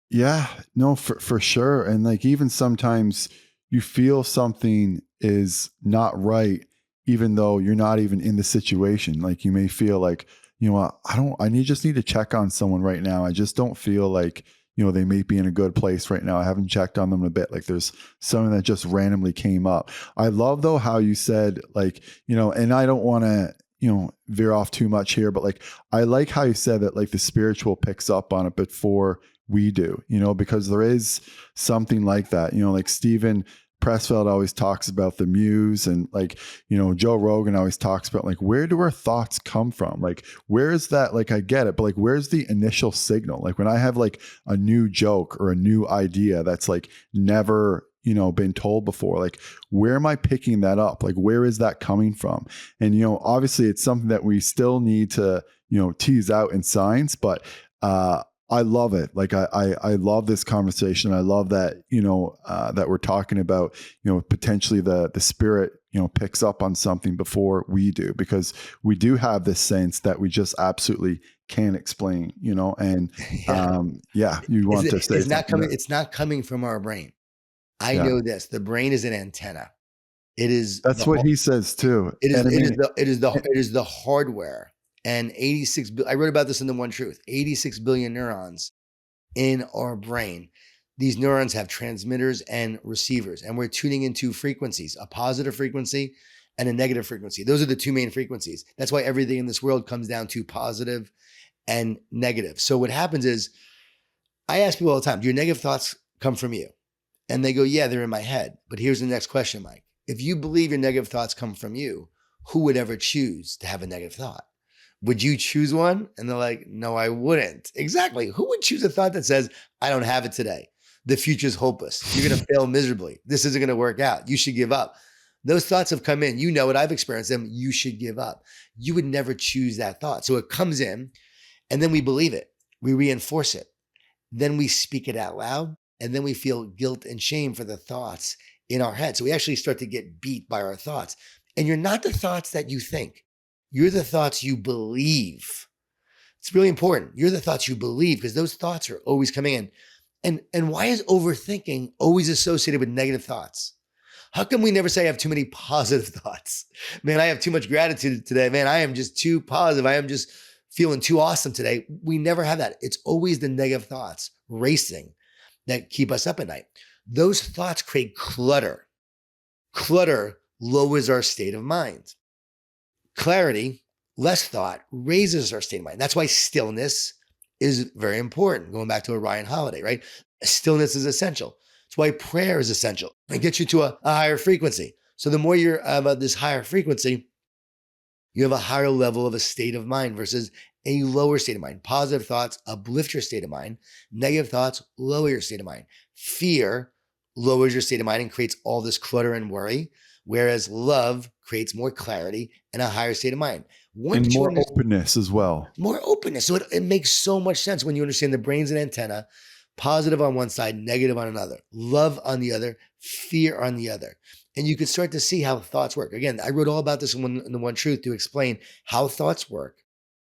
Speaker 1: Yeah, no, for sure. And like even sometimes you feel something is not right, even though you're not even in the situation. Like you may feel like, you know what, just need to check on someone right now. I just don't feel like, you know, they may be in a good place right now. I haven't checked on them in a bit. Like there's something that just randomly came up. I love though how you said like, you know, and I don't want to, you know, veer off too much here, but like I like how you said that like the spiritual picks up on it before we do, you know, because there is something like that, you know, like Stephen Pressfield always talks about the muse, and like, you know, Joe Rogan always talks about like, where do our thoughts come from? Like, where's that? Like, I get it, but like, where's the initial signal? Like when I have like a new joke or a new idea that's like never, you know, been told before, like, where am I picking that up? Like, where is that coming from? And, you know, obviously it's something that we still need to, you know, tease out in science, but, I love it. Like I love this conversation. I love that, you know, that we're talking about, you know, potentially the spirit, you know, picks up on something before we do, because we do have this sense that we just absolutely can't explain, you know, and,
Speaker 2: Yeah.
Speaker 1: yeah, you want to say
Speaker 2: It's not
Speaker 1: something
Speaker 2: coming.
Speaker 1: there?
Speaker 2: It's not coming from our brain. I
Speaker 1: Yeah.
Speaker 2: know this. The brain is an antenna. It is
Speaker 1: That's what he says too. And I mean,
Speaker 2: it is the hardware. And I wrote about this in The One Truth. 86 billion neurons in our brain. These neurons have transmitters and receivers, and we're tuning into frequencies, a positive frequency and a negative frequency. Those are the two main frequencies. That's why everything in this world comes down to positive and negative. So what happens is I ask people all the time, do your negative thoughts come from you? And they go, yeah, they're in my head. But here's the next question, Mike. If you believe your negative thoughts come from you, who would ever choose to have a negative thought? Would you choose one? And they're like, no, I wouldn't. Exactly. Who would choose a thought that says, I don't have it today? The future's hopeless. You're going to fail miserably. This isn't going to work out. You should give up. Those thoughts have come in. You know it. I've experienced them. You should give up. You would never choose that thought. So it comes in and then we believe it. We reinforce it. Then we speak it out loud. And then we feel guilt and shame for the thoughts in our head. So we actually start to get beat by our thoughts. And you're not the thoughts that you think. You're the thoughts you believe. It's really important. You're the thoughts you believe, because those thoughts are always coming in. And why is overthinking always associated with negative thoughts? How come we never say I have too many positive thoughts? Man, I have too much gratitude today. Man, I am just too positive. I am just feeling too awesome today. We never have that. It's always the negative thoughts racing that keep us up at night. Those thoughts create clutter. Clutter lowers our state of mind. Clarity, less thought, raises our state of mind. That's why stillness is very important. Going back to Orion Holiday, right? Stillness is essential. That's why prayer is essential. It gets you to a higher frequency. So the more you're about this higher frequency, you have a higher level of a state of mind versus a lower state of mind. Positive thoughts uplift your state of mind. Negative thoughts lower your state of mind. Fear lowers your state of mind and creates all this clutter and worry, whereas love creates more clarity and a higher state of mind.
Speaker 1: And more openness as well.
Speaker 2: More openness. So it makes so much sense when you understand the brain's an antenna, positive on one side, negative on another, love on the other, fear on the other. And you can start to see how thoughts work. Again, I wrote all about this in The One Truth to explain how thoughts work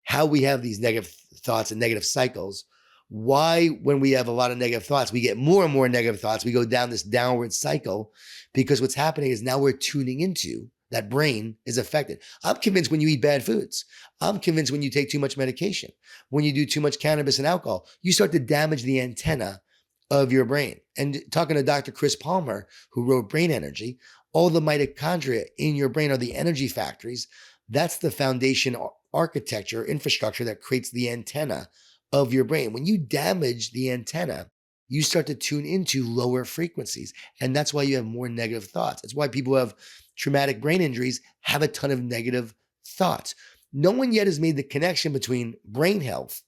Speaker 2: how we have these negative thoughts and negative cycles, why, when we have a lot of negative thoughts, we get more and more negative thoughts. We go down this downward cycle because what's happening is now we're tuning into that brain is affected. I'm convinced when you eat bad foods, I'm convinced when you take too much medication, when you do too much cannabis and alcohol, you start to damage the antenna of your brain. And talking to Dr. Chris Palmer, who wrote Brain Energy, all the mitochondria in your brain are the energy factories. That's the foundation architecture, infrastructure that creates the antenna of your brain. When you damage the antenna, you start to tune into lower frequencies. And that's why you have more negative thoughts. That's why people who have traumatic brain injuries have a ton of negative thoughts. No one yet has made the connection between brain health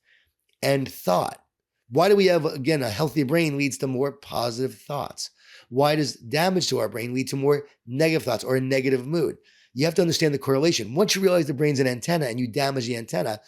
Speaker 2: and thought. Why do we have, again, a healthy brain leads to more positive thoughts? Why does damage to our brain lead to more negative thoughts or a negative mood? You have to understand the correlation. Once you realize the brain's an antenna and you damage the antenna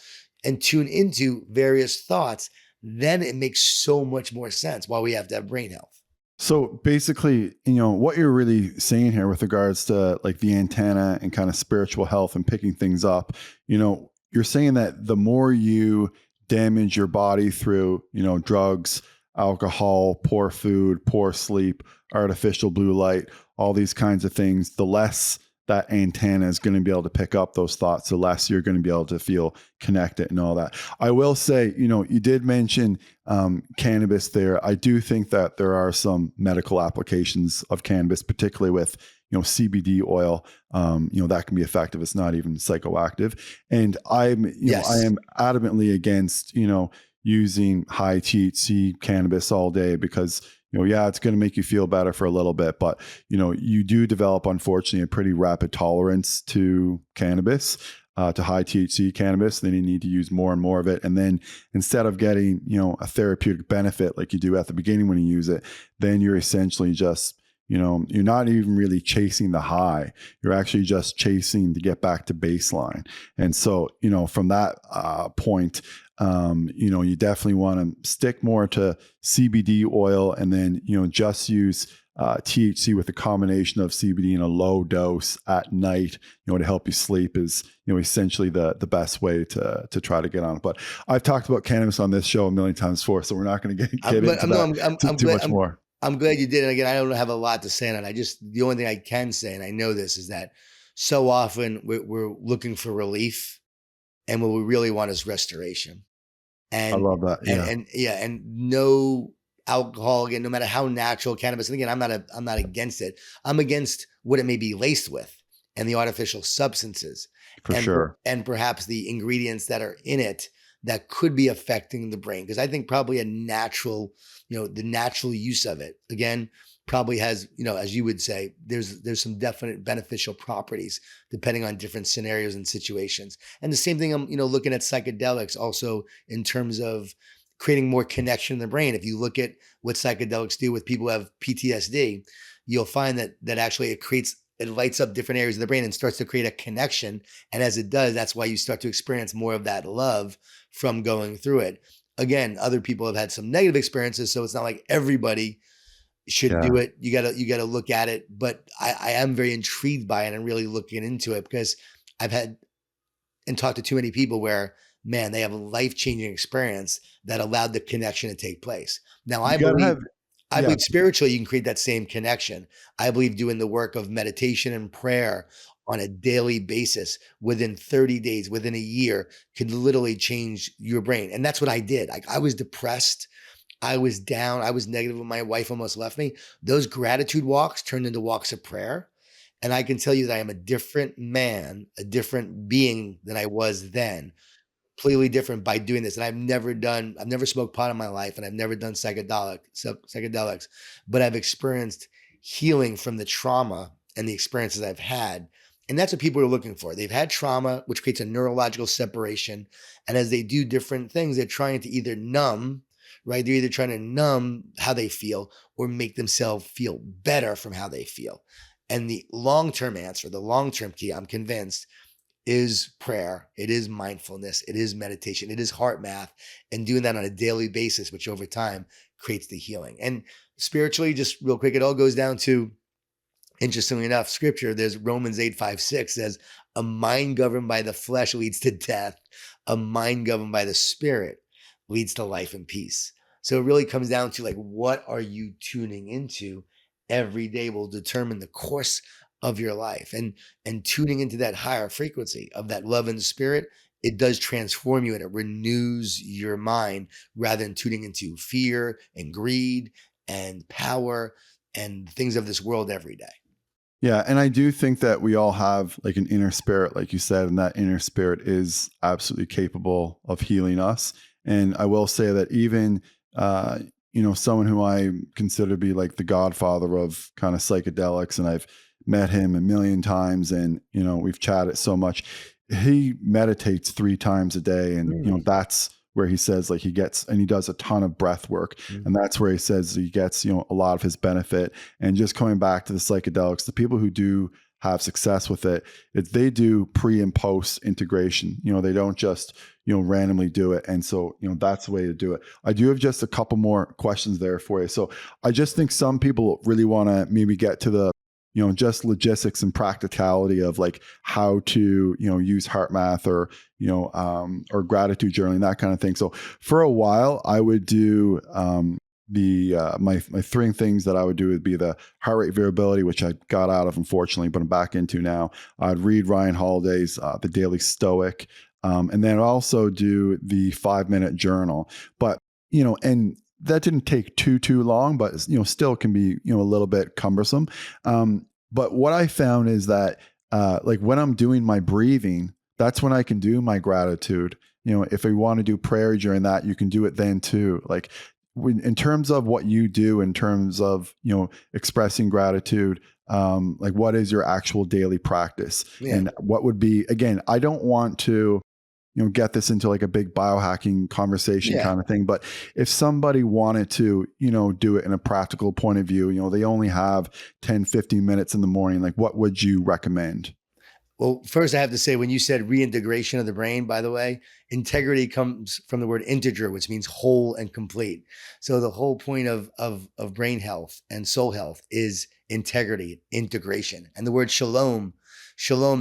Speaker 2: and tune into various thoughts, then it makes so much more sense why we have to have brain health.
Speaker 1: So basically, what you're really saying here with regards to like the antenna and kind of spiritual health and picking things up, you're saying that the more you damage your body through, drugs, alcohol, poor food, poor sleep, artificial blue light, all these kinds of things, the less that antenna is going to be able to pick up those thoughts, the less you're going to be able to feel connected and all that. I will say, you did mention cannabis there. I do think that there are some medical applications of cannabis, particularly with, CBD oil, that can be effective. It's not even psychoactive. And I am adamantly against, using high THC cannabis all day because it's going to make you feel better for a little bit, but you do develop, unfortunately, a pretty rapid tolerance to cannabis, to high THC cannabis. Then you need to use more and more of it. And then instead of getting, a therapeutic benefit like you do at the beginning when you use it, then you're essentially just, you're not even really chasing the high. You're actually just chasing to get back to baseline. And so, from that point, you definitely want to stick more to CBD oil and then, just use THC with a combination of CBD in a low dose at night, to help you sleep is, essentially the best way to try to get on it. But I've talked about cannabis on this show a million times before, so we're not going to get into too much more.
Speaker 2: I'm glad you did. And again, I don't have a lot to say on it. The only thing I can say, and I know this, is that so often we're looking for relief and what we really want is restoration. And
Speaker 1: I love that. Yeah.
Speaker 2: And no alcohol, again, no matter how natural cannabis. And again, I'm not against it. I'm against what it may be laced with and the artificial substances.
Speaker 1: For sure.
Speaker 2: And perhaps the ingredients that are in it that could be affecting the brain. Because I think probably a natural, the natural use of it, again, probably has, as you would say, there's some definite beneficial properties depending on different scenarios and situations. And the same thing, I'm, looking at psychedelics also in terms of creating more connection in the brain. If you look at what psychedelics do with people who have PTSD, you'll find that actually it lights up different areas of the brain and starts to create a connection. And as it does, that's why you start to experience more of that love from going through it. Again, other people have had some negative experiences, so it's not like everybody should do it. You gotta look at it. But I am very intrigued by it and really looking into it because I've had and talked to too many people where, man, they have a life-changing experience that allowed the connection to take place. Now, I believe spiritually you can create that same connection. I believe doing the work of meditation and prayer on a daily basis within 30 days, within a year, could literally change your brain. And that's what I did. I was depressed. I was down. I was negative when my wife almost left me. Those gratitude walks turned into walks of prayer. And I can tell you that I am a different man, a different being than I was then. Completely different by doing this. And I've never smoked pot in my life and I've never done psychedelics, but I've experienced healing from the trauma and the experiences I've had. And that's what people are looking for. They've had trauma, which creates a neurological separation. And as they do different things, they're trying to either numb, right? They're either trying to numb how they feel or make themselves feel better from how they feel. And the long-term answer, the long-term key, I'm convinced, is prayer. It is mindfulness. It is meditation. It is heart math, and doing that on a daily basis, which over time creates the healing. And spiritually, just real quick, it all goes down to, interestingly enough, scripture. There's Romans 8:5-6 says, A mind governed by the flesh leads to death. A mind governed by the spirit leads to life and peace. So it really comes down to like, what are you tuning into every day will determine the course of your life. And tuning into that higher frequency of that love and spirit, it does transform you and it renews your mind rather than tuning into fear and greed and power and things of this world every day.
Speaker 1: Yeah. And I do think that we all have like an inner spirit, like you said, and that inner spirit is absolutely capable of healing us. And I will say that even, someone who I consider to be like the godfather of kind of psychedelics, and I've met him a million times and, we've chatted so much. He meditates 3 times a day. And, that's where he says like he does a ton of breath work. And that's where he says he gets, a lot of his benefit. And just coming back to the psychedelics, the people who do have success with it, they do pre and post integration. They don't just, randomly do it. And so, that's the way to do it. I do have just a couple more questions there for you. So I just think some people really want to maybe get to the, just logistics and practicality of like how to, use heart math or gratitude journaling, that kind of thing. So for a while I would do, my 3 things that I would do would be the heart rate variability, which I got out of, unfortunately, but I'm back into now. I'd read Ryan Holiday's, The Daily Stoic. And then I'd also do the 5-minute journal, but, and that didn't take too long, but still can be, a little bit cumbersome. But what I found is that, like when I'm doing my breathing, that's when I can do my gratitude. If I want to do prayer during that, you can do it then too. Like in terms of what you do, in terms of, expressing gratitude, like what is your actual daily practice?
Speaker 2: Yeah.
Speaker 1: And what would be, again, I don't want to, get this into like a big biohacking conversation kind of thing. But if somebody wanted to, do it in a practical point of view, they only have 10, 15 minutes in the morning, like what would you recommend?
Speaker 2: Well, first I have to say, when you said reintegration of the brain, by the way, integrity comes from the word integer, which means whole and complete. So the whole point of brain health and soul health is integrity, integration. And the word shalom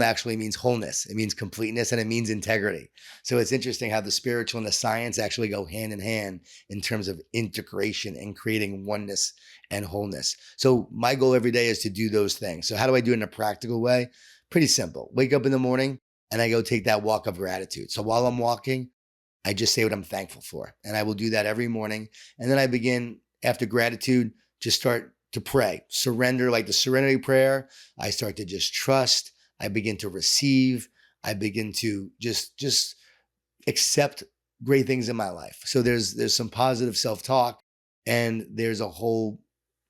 Speaker 2: actually means wholeness. It means completeness and it means integrity. So it's interesting how the spiritual and the science actually go hand in hand in terms of integration and creating oneness and wholeness. So my goal every day is to do those things. So how do I do it in a practical way? Pretty simple. Wake up in the morning and I go take that walk of gratitude. So while I'm walking, I just say what I'm thankful for. And I will do that every morning. And then I begin, after gratitude, just start to pray. Surrender, like the serenity prayer. I start to just trust. I begin to receive. I begin to just accept great things in my life. So there's some positive self-talk and there's a whole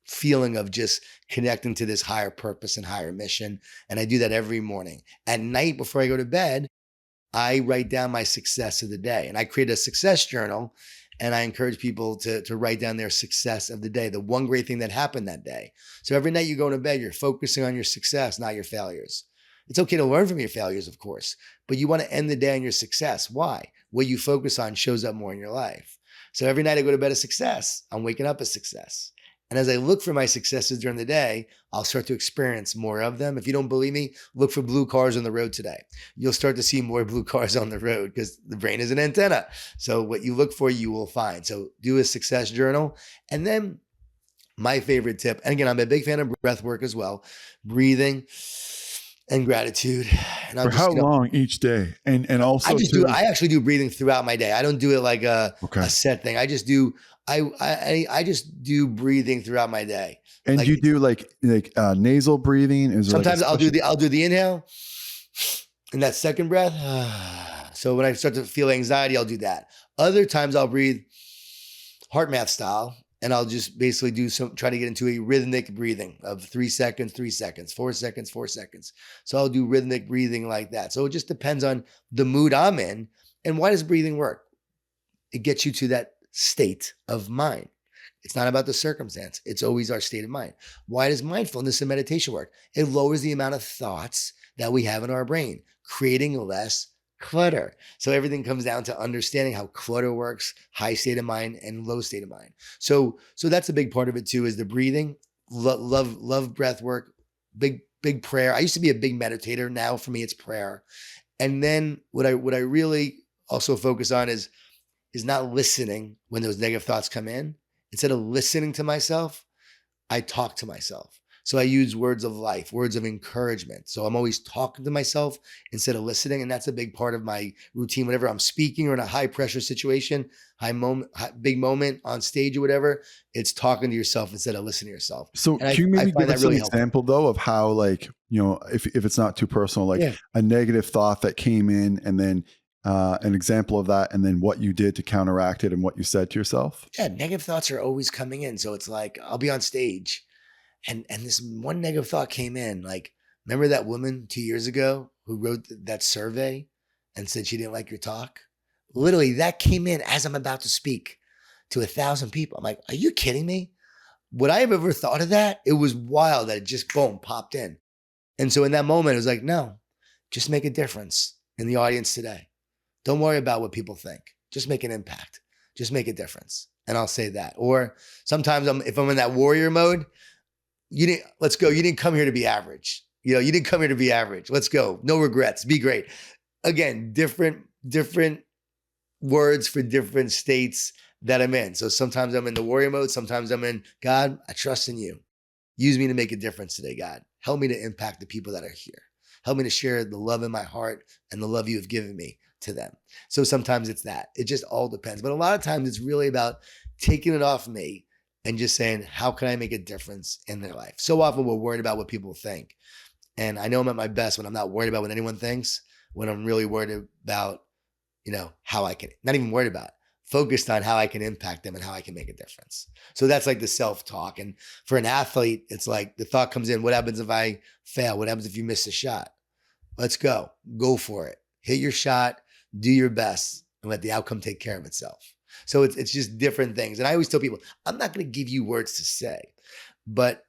Speaker 2: feeling of just connecting to this higher purpose and higher mission. And I do that every morning. At night, before I go to bed, I write down my success of the day. And I create a success journal. And I encourage people to write down their success of the day, the one great thing that happened that day. So every night you go to bed, you're focusing on your success, not your failures. It's okay to learn from your failures, of course, but you want to end the day on your success. Why? What you focus on shows up more in your life. So every night I go to bed a success. I'm waking up a success. And as I look for my successes during the day, I'll start to experience more of them. If you don't believe me, look for blue cars on the road today. You'll start to see more blue cars on the road because the brain is an antenna. So what you look for, you will find. So do a success journal. And then my favorite tip, and again, I'm a big fan of breath work as well, breathing and gratitude. And
Speaker 1: For how long each day? And also
Speaker 2: I actually do breathing throughout my day. I don't do it like a set thing. I just do I just do breathing throughout my day.
Speaker 1: And you do like nasal breathing? Is
Speaker 2: sometimes I'll do the inhale and that second breath. So when I start to feel anxiety, I'll do that. Other times I'll breathe heart math style. And I'll just basically try to get into a rhythmic breathing of 3 seconds, 3 seconds, 4 seconds, 4 seconds. So I'll do rhythmic breathing like that. So it just depends on the mood I'm in. And why does breathing work? It gets you to that state of mind. It's not about the circumstance. It's always our state of mind. Why does mindfulness and meditation work? It lowers the amount of thoughts that we have in our brain, creating less clutter. So everything comes down to understanding how clutter works, high state of mind and low state of mind. So that's a big part of it too, is the breathing. Love breath work. Big big prayer. I used to be a big meditator. Now for me, it's prayer. And then what I really also focus on is not listening when those negative thoughts come in. Instead of listening to myself, I talk to myself. So I use words of life, words of encouragement. So I'm always talking to myself instead of listening. And that's a big part of my routine. Whenever I'm speaking or in a high pressure situation, big moment on stage or whatever, it's talking to yourself instead of listening to yourself.
Speaker 1: So
Speaker 2: And
Speaker 1: can you
Speaker 2: I
Speaker 1: maybe
Speaker 2: find
Speaker 1: give
Speaker 2: that
Speaker 1: us an
Speaker 2: really helpful.
Speaker 1: example though of how, like, if it's not too personal, like
Speaker 2: Yeah.
Speaker 1: a negative thought that came in, and then an example of that, and then what you did to counteract it and what you said to yourself?
Speaker 2: Yeah. Negative thoughts are always coming in. So it's like, I'll be on stage and this one negative thought came in. Like, remember that woman 2 years ago who wrote that survey and said she didn't like your talk? Literally, that came in as I'm about to speak to 1,000 people. I'm like, are you kidding me? Would I have ever thought of that? It was wild that it just boom popped in. And so in that moment, it was like, no, just make a difference in the audience today. Don't worry about what people think. Just make an impact. Just make a difference. And I'll say that. Or sometimes if I'm in that warrior mode, let's go. You didn't come here to be average. You didn't come here to be average. Let's go. No regrets. Be great. Again, different words for different states that I'm in. So sometimes I'm in the warrior mode. Sometimes I'm in, God, I trust in you. Use me to make a difference today, God. Help me to impact the people that are here. Help me to share the love in my heart and the love you have given me to them. So sometimes it's that. It just all depends. But a lot of times it's really about taking it off me and just saying, how can I make a difference in their life? So often we're worried about what people think. And I know I'm at my best when I'm not worried about what anyone thinks, when I'm really worried about, how I can, not even worried about, focused on how I can impact them and how I can make a difference. So that's like the self-talk. And for an athlete, it's like the thought comes in, what happens if I fail? What happens if you miss a shot? Let's go. Go for it. Hit your shot, do your best, and let the outcome take care of itself. So it's just different things. And I always tell people, I'm not going to give you words to say, but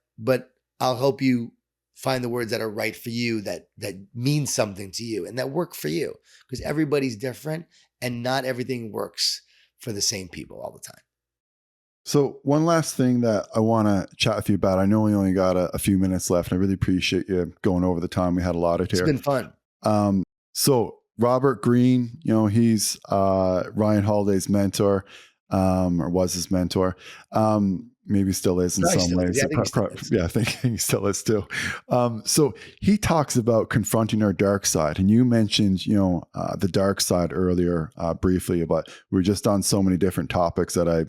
Speaker 2: I'll help you find the words that are right for you, that mean something to you and that work for you, because everybody's different and not everything works for the same people all the time.
Speaker 1: So one last thing that I want to chat with you about. I know we only got a few minutes left, and I really appreciate you going over the time we had allotted here.
Speaker 2: It's been fun.
Speaker 1: So Robert Greene, he's Ryan Holiday's mentor, or was his mentor. Maybe still is in some ways. Yeah, I think he still is too. So he talks about confronting our dark side, and you mentioned, the dark side earlier briefly, but we were just on so many different topics that I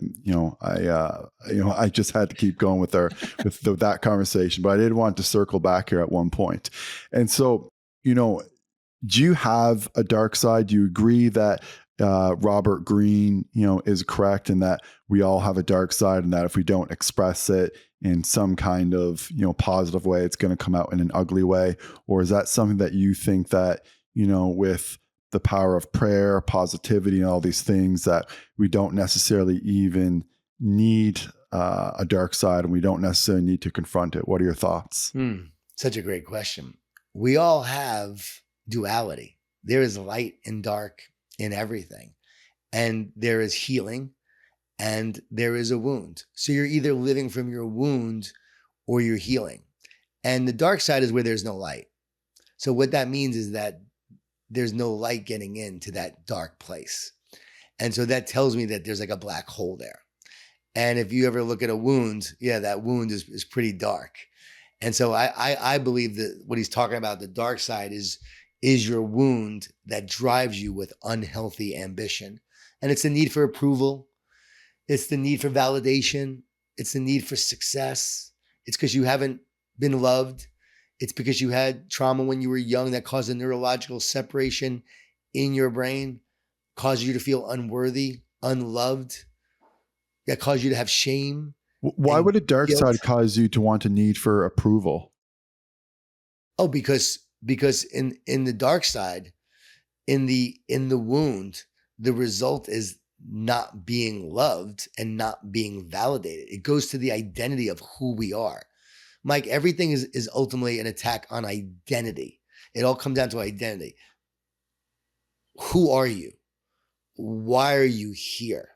Speaker 1: just had to keep going with that conversation. But I did want to circle back here at one point, and so do you have a dark side? Do you agree that Robert Greene, is correct in that we all have a dark side, and that if we don't express it in some kind of, positive way, it's going to come out in an ugly way? Or is that something that you think that, with the power of prayer, positivity, and all these things, that we don't necessarily even need a dark side, and we don't necessarily need to confront it? What are your thoughts?
Speaker 2: Such a great question. We all have duality. There is light and dark in everything. And there is healing and there is a wound. So you're either living from your wound or you're healing. And the dark side is where there's no light. So what that means is that there's no light getting into that dark place. And so that tells me that there's like a black hole there. And if you ever look at a wound, that wound is pretty dark. And so I believe that what he's talking about, the dark side, is your wound that drives you with unhealthy ambition. And it's the need for approval. It's the need for validation. It's the need for success. It's because you haven't been loved. It's because you had trauma when you were young that caused a neurological separation in your brain, caused you to feel unworthy, unloved, that caused you to have shame.
Speaker 1: Why would a dark
Speaker 2: guilt.
Speaker 1: side cause you to want a need for approval?
Speaker 2: Oh, because in the dark side, in the wound, the result is not being loved and not being validated. It goes to the identity of who we are. Mike, everything is ultimately an attack on identity. It all comes down to identity. Who are you? Why are you here?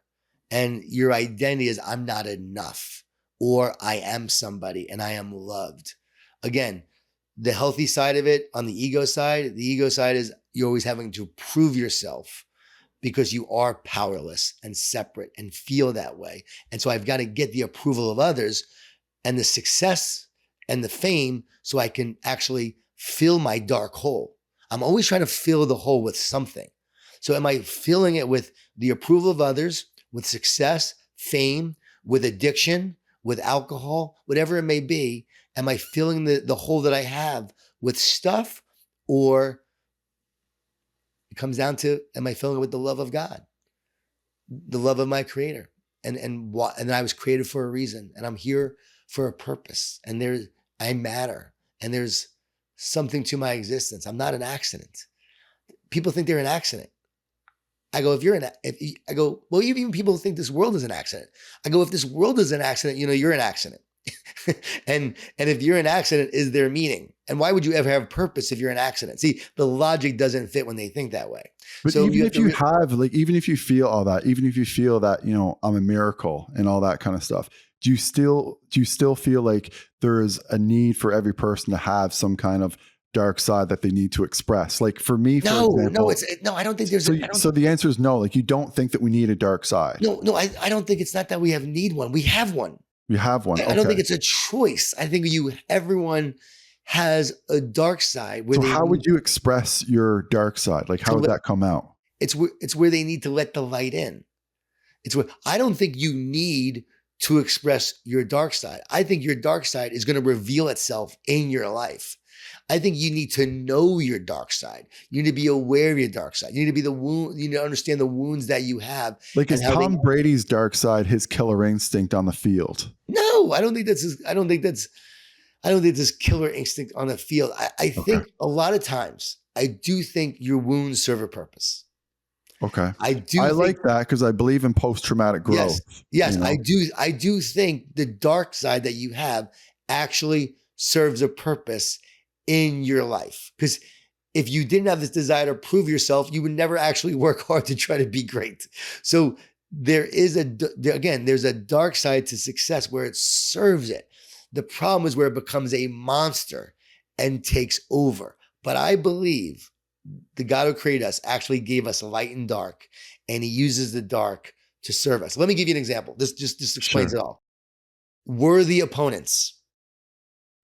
Speaker 2: And your identity is, I'm not enough, or I am somebody and I am loved. Again, The healthy side of it, on the ego side is you're always having to prove yourself because you are powerless and separate and feel that way. And so I've got to get the approval of others and the success and the fame so I can actually fill my dark hole. I'm always trying to fill the hole with something. So am I filling it with the approval of others, with success, fame, with addiction, with alcohol, whatever it may be? Am I filling the hole that I have with stuff, or it comes down to, am I filling it with the love of God, the love of my creator? And I was created for a reason, and I'm here for a purpose, and I matter, and there's something to my existence. I'm not an accident. People think they're an accident. I go, well, even people think this world is an accident. I go, if this world is an accident, you're an accident. and if you're an accident, is there meaning? And why would you ever have purpose if you're an accident? See, the logic doesn't fit when they think that way.
Speaker 1: But
Speaker 2: so
Speaker 1: even if even if you feel all that, even if you feel that, I'm a miracle and all that kind of stuff, do you still feel like there is a need for every person to have some kind of dark side that they need to express? Like for me, for example,
Speaker 2: I don't think there's.
Speaker 1: So the answer is no. Like you don't think that we need a dark side.
Speaker 2: No, I don't think it's not that we need one. We have one.
Speaker 1: You have one.
Speaker 2: I don't think it's a choice. I think everyone has a dark side.
Speaker 1: So how would you express your dark side? Like how would that come out?
Speaker 2: It's where they need to let the light in. I don't think you need to express your dark side. I think your dark side is going to reveal itself in your life. I think you need to know your dark side. You need to be aware of your dark side. You need to be you need to understand the wounds that you have.
Speaker 1: Like is Tom Brady's dark side his killer instinct on the field?
Speaker 2: No, I don't think that's killer instinct on the field. I think a lot of times I do think your wounds serve a purpose.
Speaker 1: Okay. I like that because I believe in post-traumatic growth.
Speaker 2: Yes, I do think the dark side that you have actually serves a purpose in your life. Because if you didn't have this desire to prove yourself, you would never actually work hard to try to be great. So there's a dark side to success where it serves it. The problem is where it becomes a monster and takes over. But I believe the God who created us actually gave us light and dark, and he uses the dark to serve us. Let me give you an example. This just explains it all. Worthy opponents.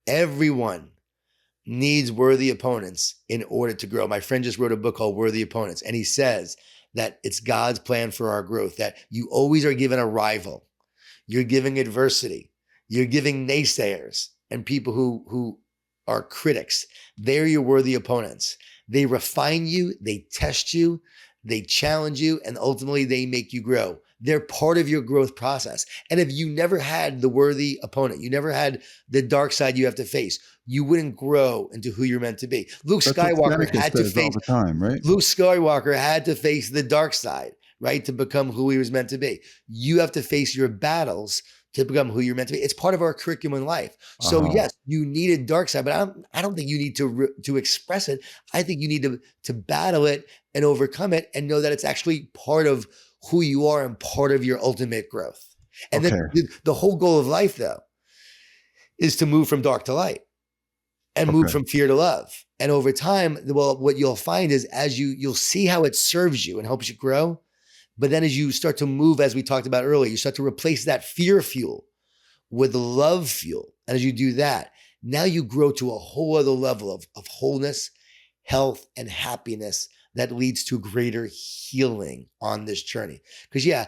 Speaker 2: Everyone needs worthy opponents in order to grow. My friend just wrote a book called Worthy Opponents, and he says that it's God's plan for our growth, that you always are given a rival. You're giving adversity. You're giving naysayers and people who are critics. They're your worthy opponents. They refine you, they test you, they challenge you, and ultimately they make you grow. They're part of your growth process. And if you never had the worthy opponent, you never had the dark side you have to face, you wouldn't grow into who you're meant to be. Luke Skywalker had to face
Speaker 1: all the time, right?
Speaker 2: Luke Skywalker had to face the dark side, right? To become who he was meant to be. You have to face your battles to become who you're meant to be. It's part of our curriculum in life. So yes, you need a dark side, but I don't think you need to express it. I think you need to battle it and overcome it and know that it's actually part of who you are and part of your ultimate growth. And then the whole goal of life, though, is to move from dark to light and move from fear to love. And over time, well, what you'll find is you'll see how it serves you and helps you grow. But then as you start to move, as we talked about earlier, you start to replace that fear fuel with love fuel. And as you do that, now you grow to a whole other level of wholeness, health, and happiness that leads to greater healing on this journey. Because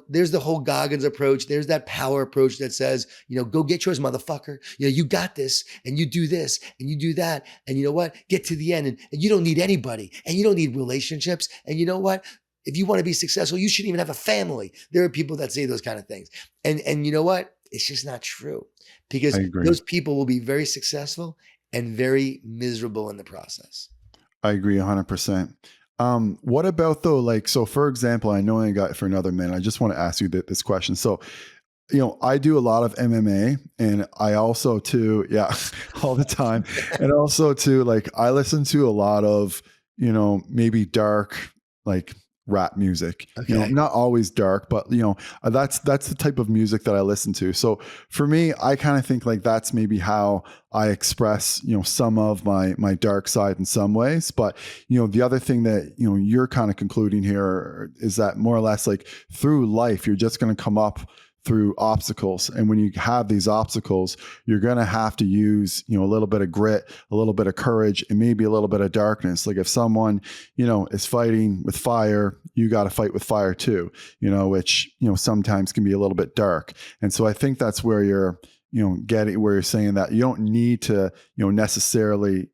Speaker 2: there's the whole Goggins approach. There's that power approach that says, go get yours, motherfucker. You got this, and you do this, and you do that. And you know what? Get to the end, and you don't need anybody, and you don't need relationships. And you know what? If you want to be successful, you shouldn't even have a family. There are people that say those kind of things. And you know what? It's just not true, because those people will be very successful and very miserable in the process.
Speaker 1: I agree 100%. What about though, so for example, I know I got it for another minute. I just want to ask you this question. So, I do a lot of MMA, and I also too, all the time. And also too, I listen to a lot of, maybe dark, rap music.
Speaker 2: Okay.
Speaker 1: Not always dark, but that's the type of music that I listen to. So for me, I kind of think like that's maybe how I express, some of my dark side in some ways. But the other thing that you're kind of concluding here is that more or less like through life, you're just going to come up through obstacles. And when you have these obstacles, you're going to have to use, a little bit of grit, a little bit of courage, and maybe a little bit of darkness. Like if someone, is fighting with fire, you got to fight with fire too, which, sometimes can be a little bit dark. And so I think that's where you're, getting where you're saying that you don't need to, necessarily,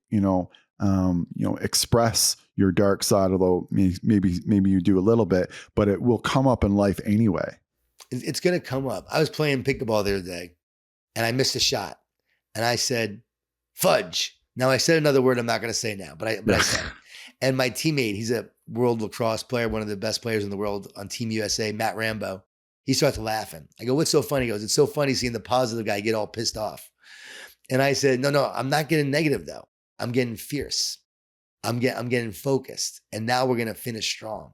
Speaker 1: express your dark side, although maybe you do a little bit, but it will come up in life anyway.
Speaker 2: It's going to come up. I was playing pickleball the other day and I missed a shot and I said, fudge. Now I said another word I'm not going to say now, but I said it. And my teammate, he's a world lacrosse player, one of the best players in the world on Team USA, Matt Rambo. He starts laughing. I go, what's so funny? He goes, it's so funny seeing the positive guy get all pissed off. And I said, no, I'm not getting negative though. I'm getting fierce. I'm getting focused. And now we're going to finish strong.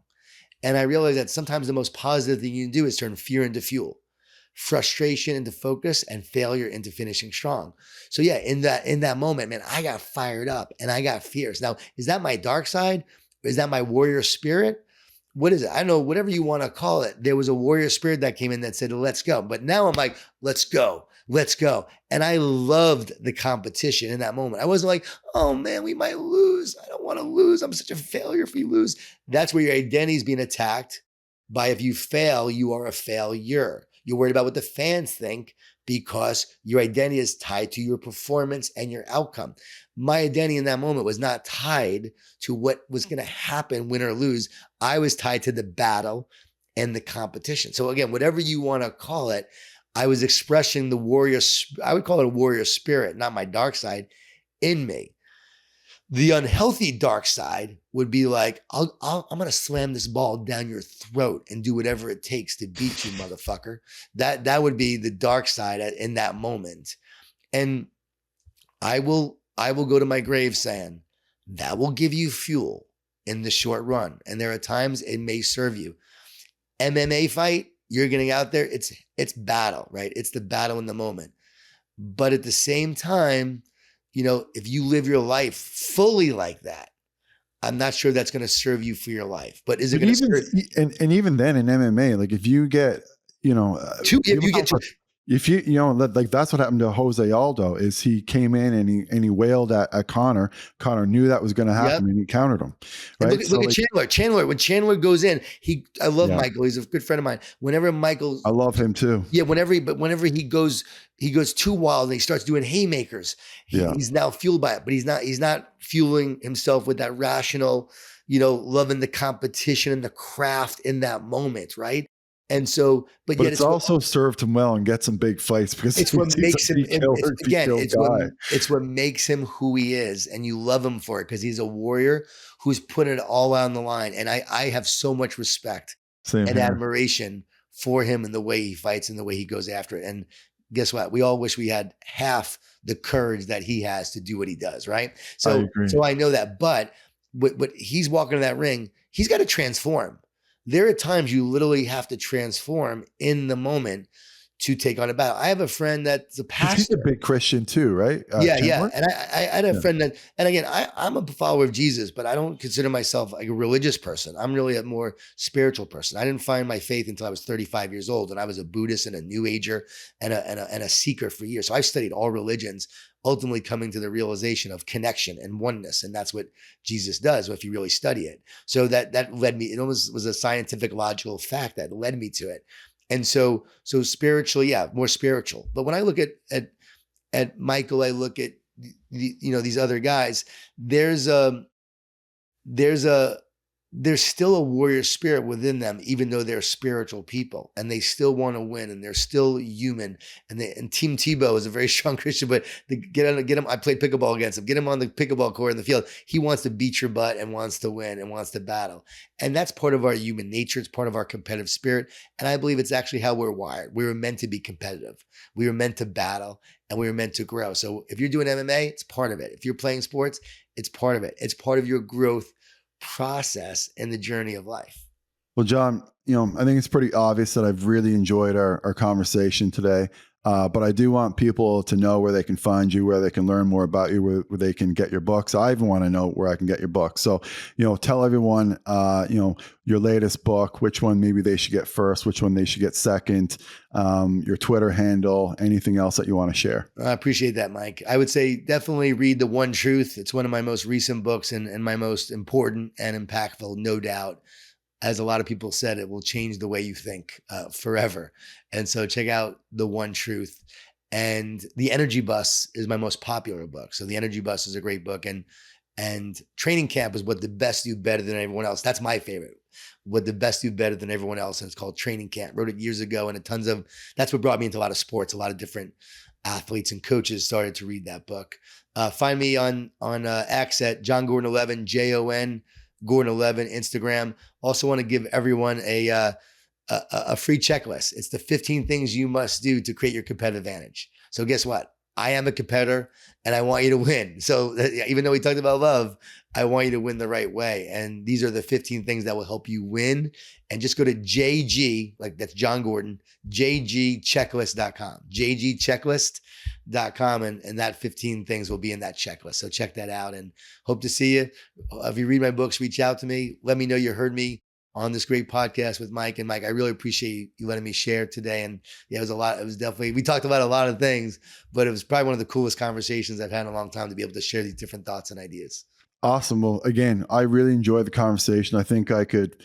Speaker 2: And I realized that sometimes the most positive thing you can do is turn fear into fuel, frustration into focus, and failure into finishing strong. So yeah, in that moment, man, I got fired up and I got fierce. Now, is that my dark side? Is that my warrior spirit? What is it? I don't know, whatever you want to call it. There was a warrior spirit that came in that said, let's go. But now I'm like, let's go. And I loved the competition in that moment. I wasn't like, oh man, we might lose. I don't want to lose. I'm such a failure if we lose. That's where your identity is being attacked by, if you fail, you are a failure. You're worried about what the fans think because your identity is tied to your performance and your outcome. My identity in that moment was not tied to what was going to happen, win or lose. I was tied to the battle and the competition. So again, whatever you want to call it, I was expressing the warrior, I would call it a warrior spirit, not my dark side in me. The unhealthy dark side would be like, I'm going to slam this ball down your throat and do whatever it takes to beat you, motherfucker. That would be the dark side in that moment. And I will go to my grave saying that will give you fuel in the short run. And there are times it may serve you. MMA fight, you're getting out there, it's battle, right? It's the battle in the moment. But at the same time, if you live your life fully like that, I'm not sure that's going to serve you for your life. But is it going to serve?
Speaker 1: And even then in MMA, like if you get, if like that's what happened to Jose Aldo is he came in and he wailed at Connor. Connor knew that was going to happen and he countered him. Right.
Speaker 2: Look at Chandler. Chandler, when Chandler goes in, I love Michael. He's a good friend of mine. Whenever Michael,
Speaker 1: I love him too.
Speaker 2: Yeah. Whenever he goes too wild and he starts doing haymakers. He's now fueled by it, but he's not fueling himself with that rational, loving the competition and the craft in that moment. Right. And so, but yet
Speaker 1: it's also served him well and get some big fights because
Speaker 2: it's what makes him, it's what makes him who he is. And you love him for it because he's a warrior who's put it all on the line. And I have so much respect and admiration for him and the way he fights and the way he goes after it. And guess what? We all wish we had half the courage that he has to do what he does. Right. So I know that, but he's walking in that ring, he's got to transform. There are times you literally have to transform in the moment to take on a battle. I have a friend that's a pastor.
Speaker 1: He's a big Christian too, right?
Speaker 2: Yeah. And I had a friend that, and again, I'm a follower of Jesus, but I don't consider myself like a religious person. I'm really a more spiritual person. I didn't find my faith until I was 35 years old, and I was a Buddhist and a New Ager and a seeker for years. So I've studied all religions, ultimately coming to the realization of connection and oneness. And that's what Jesus does if you really study it. So that led me, it almost was a scientific, logical fact that led me to it. And so spiritually, more spiritual. But when I look at Michael, I look at these other guys, there's still a warrior spirit within them, even though they're spiritual people and they still want to win and they're still human. And Team Tebow is a very strong Christian, but get him. I played pickleball against him. Get him on the pickleball court in the field. He wants to beat your butt and wants to win and wants to battle. And that's part of our human nature. It's part of our competitive spirit. And I believe it's actually how we're wired. We were meant to be competitive. We were meant to battle and we were meant to grow. So if you're doing MMA, it's part of it. If you're playing sports, it's part of it. It's part of your growth process in the journey of life.
Speaker 1: Well, John, I think it's pretty obvious that I've really enjoyed our conversation today. But I do want people to know where they can find you, where they can learn more about you, where they can get your books. I even want to know where I can get your books. So, tell everyone, your latest book, which one maybe they should get first, which one they should get second, your Twitter handle, anything else that you want to share.
Speaker 2: I appreciate that, Mike. I would say definitely read The One Truth. It's one of my most recent books and my most important and impactful, no doubt. As a lot of people said, it will change the way you think forever. And so check out The One Truth. And The Energy Bus is my most popular book. So The Energy Bus is a great book. And Training Camp is What the Best Do Better Than Everyone Else. That's my favorite. What the Best Do Better Than Everyone Else. And it's called Training Camp. Wrote it years ago, and that's what brought me into a lot of sports. A lot of different athletes and coaches started to read that book. Find me on X at Jon Gordon 11, Jon Gordon 11 Instagram. Also want to give everyone a free checklist. It's the 15 things you must do to create your competitive advantage. So guess what? I am a competitor and I want you to win. So even though we talked about love, I want you to win the right way. And these are the 15 things that will help you win. And just go to JG, like that's Jon Gordon, jgchecklist.com, jgchecklist.com. And that 15 things will be in that checklist. So check that out and hope to see you. If you read my books, reach out to me. Let me know you heard me on this great podcast with Mike. And Mike, I really appreciate you letting me share today. And yeah, it was a lot. It was definitely, we talked about a lot of things, but it was probably one of the coolest conversations I've had in a long time to be able to share these different thoughts and ideas.
Speaker 1: Awesome. Well, again, I really enjoyed the conversation. I think I could,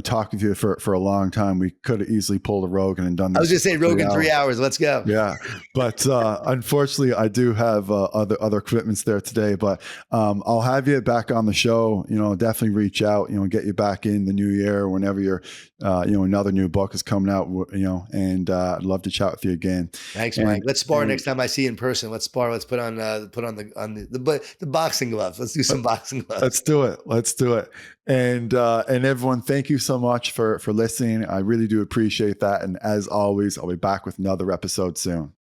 Speaker 1: talk with you for a long time. We could have easily pulled a Rogan and done this.
Speaker 2: I was just saying Rogan 3 hours. Let's go.
Speaker 1: Yeah. But unfortunately, I do have other commitments there today, but I'll have you back on the show, definitely reach out, get you back in the new year whenever you're, another new book is coming out, and I'd love to chat with you again.
Speaker 2: Thanks, Mike. Let's spar next time I see you in person. Let's spar. Let's put on the boxing gloves. Let's do some boxing gloves.
Speaker 1: Let's do it. And everyone, thank you so much for listening. I really do appreciate that. And as always, I'll be back with another episode soon.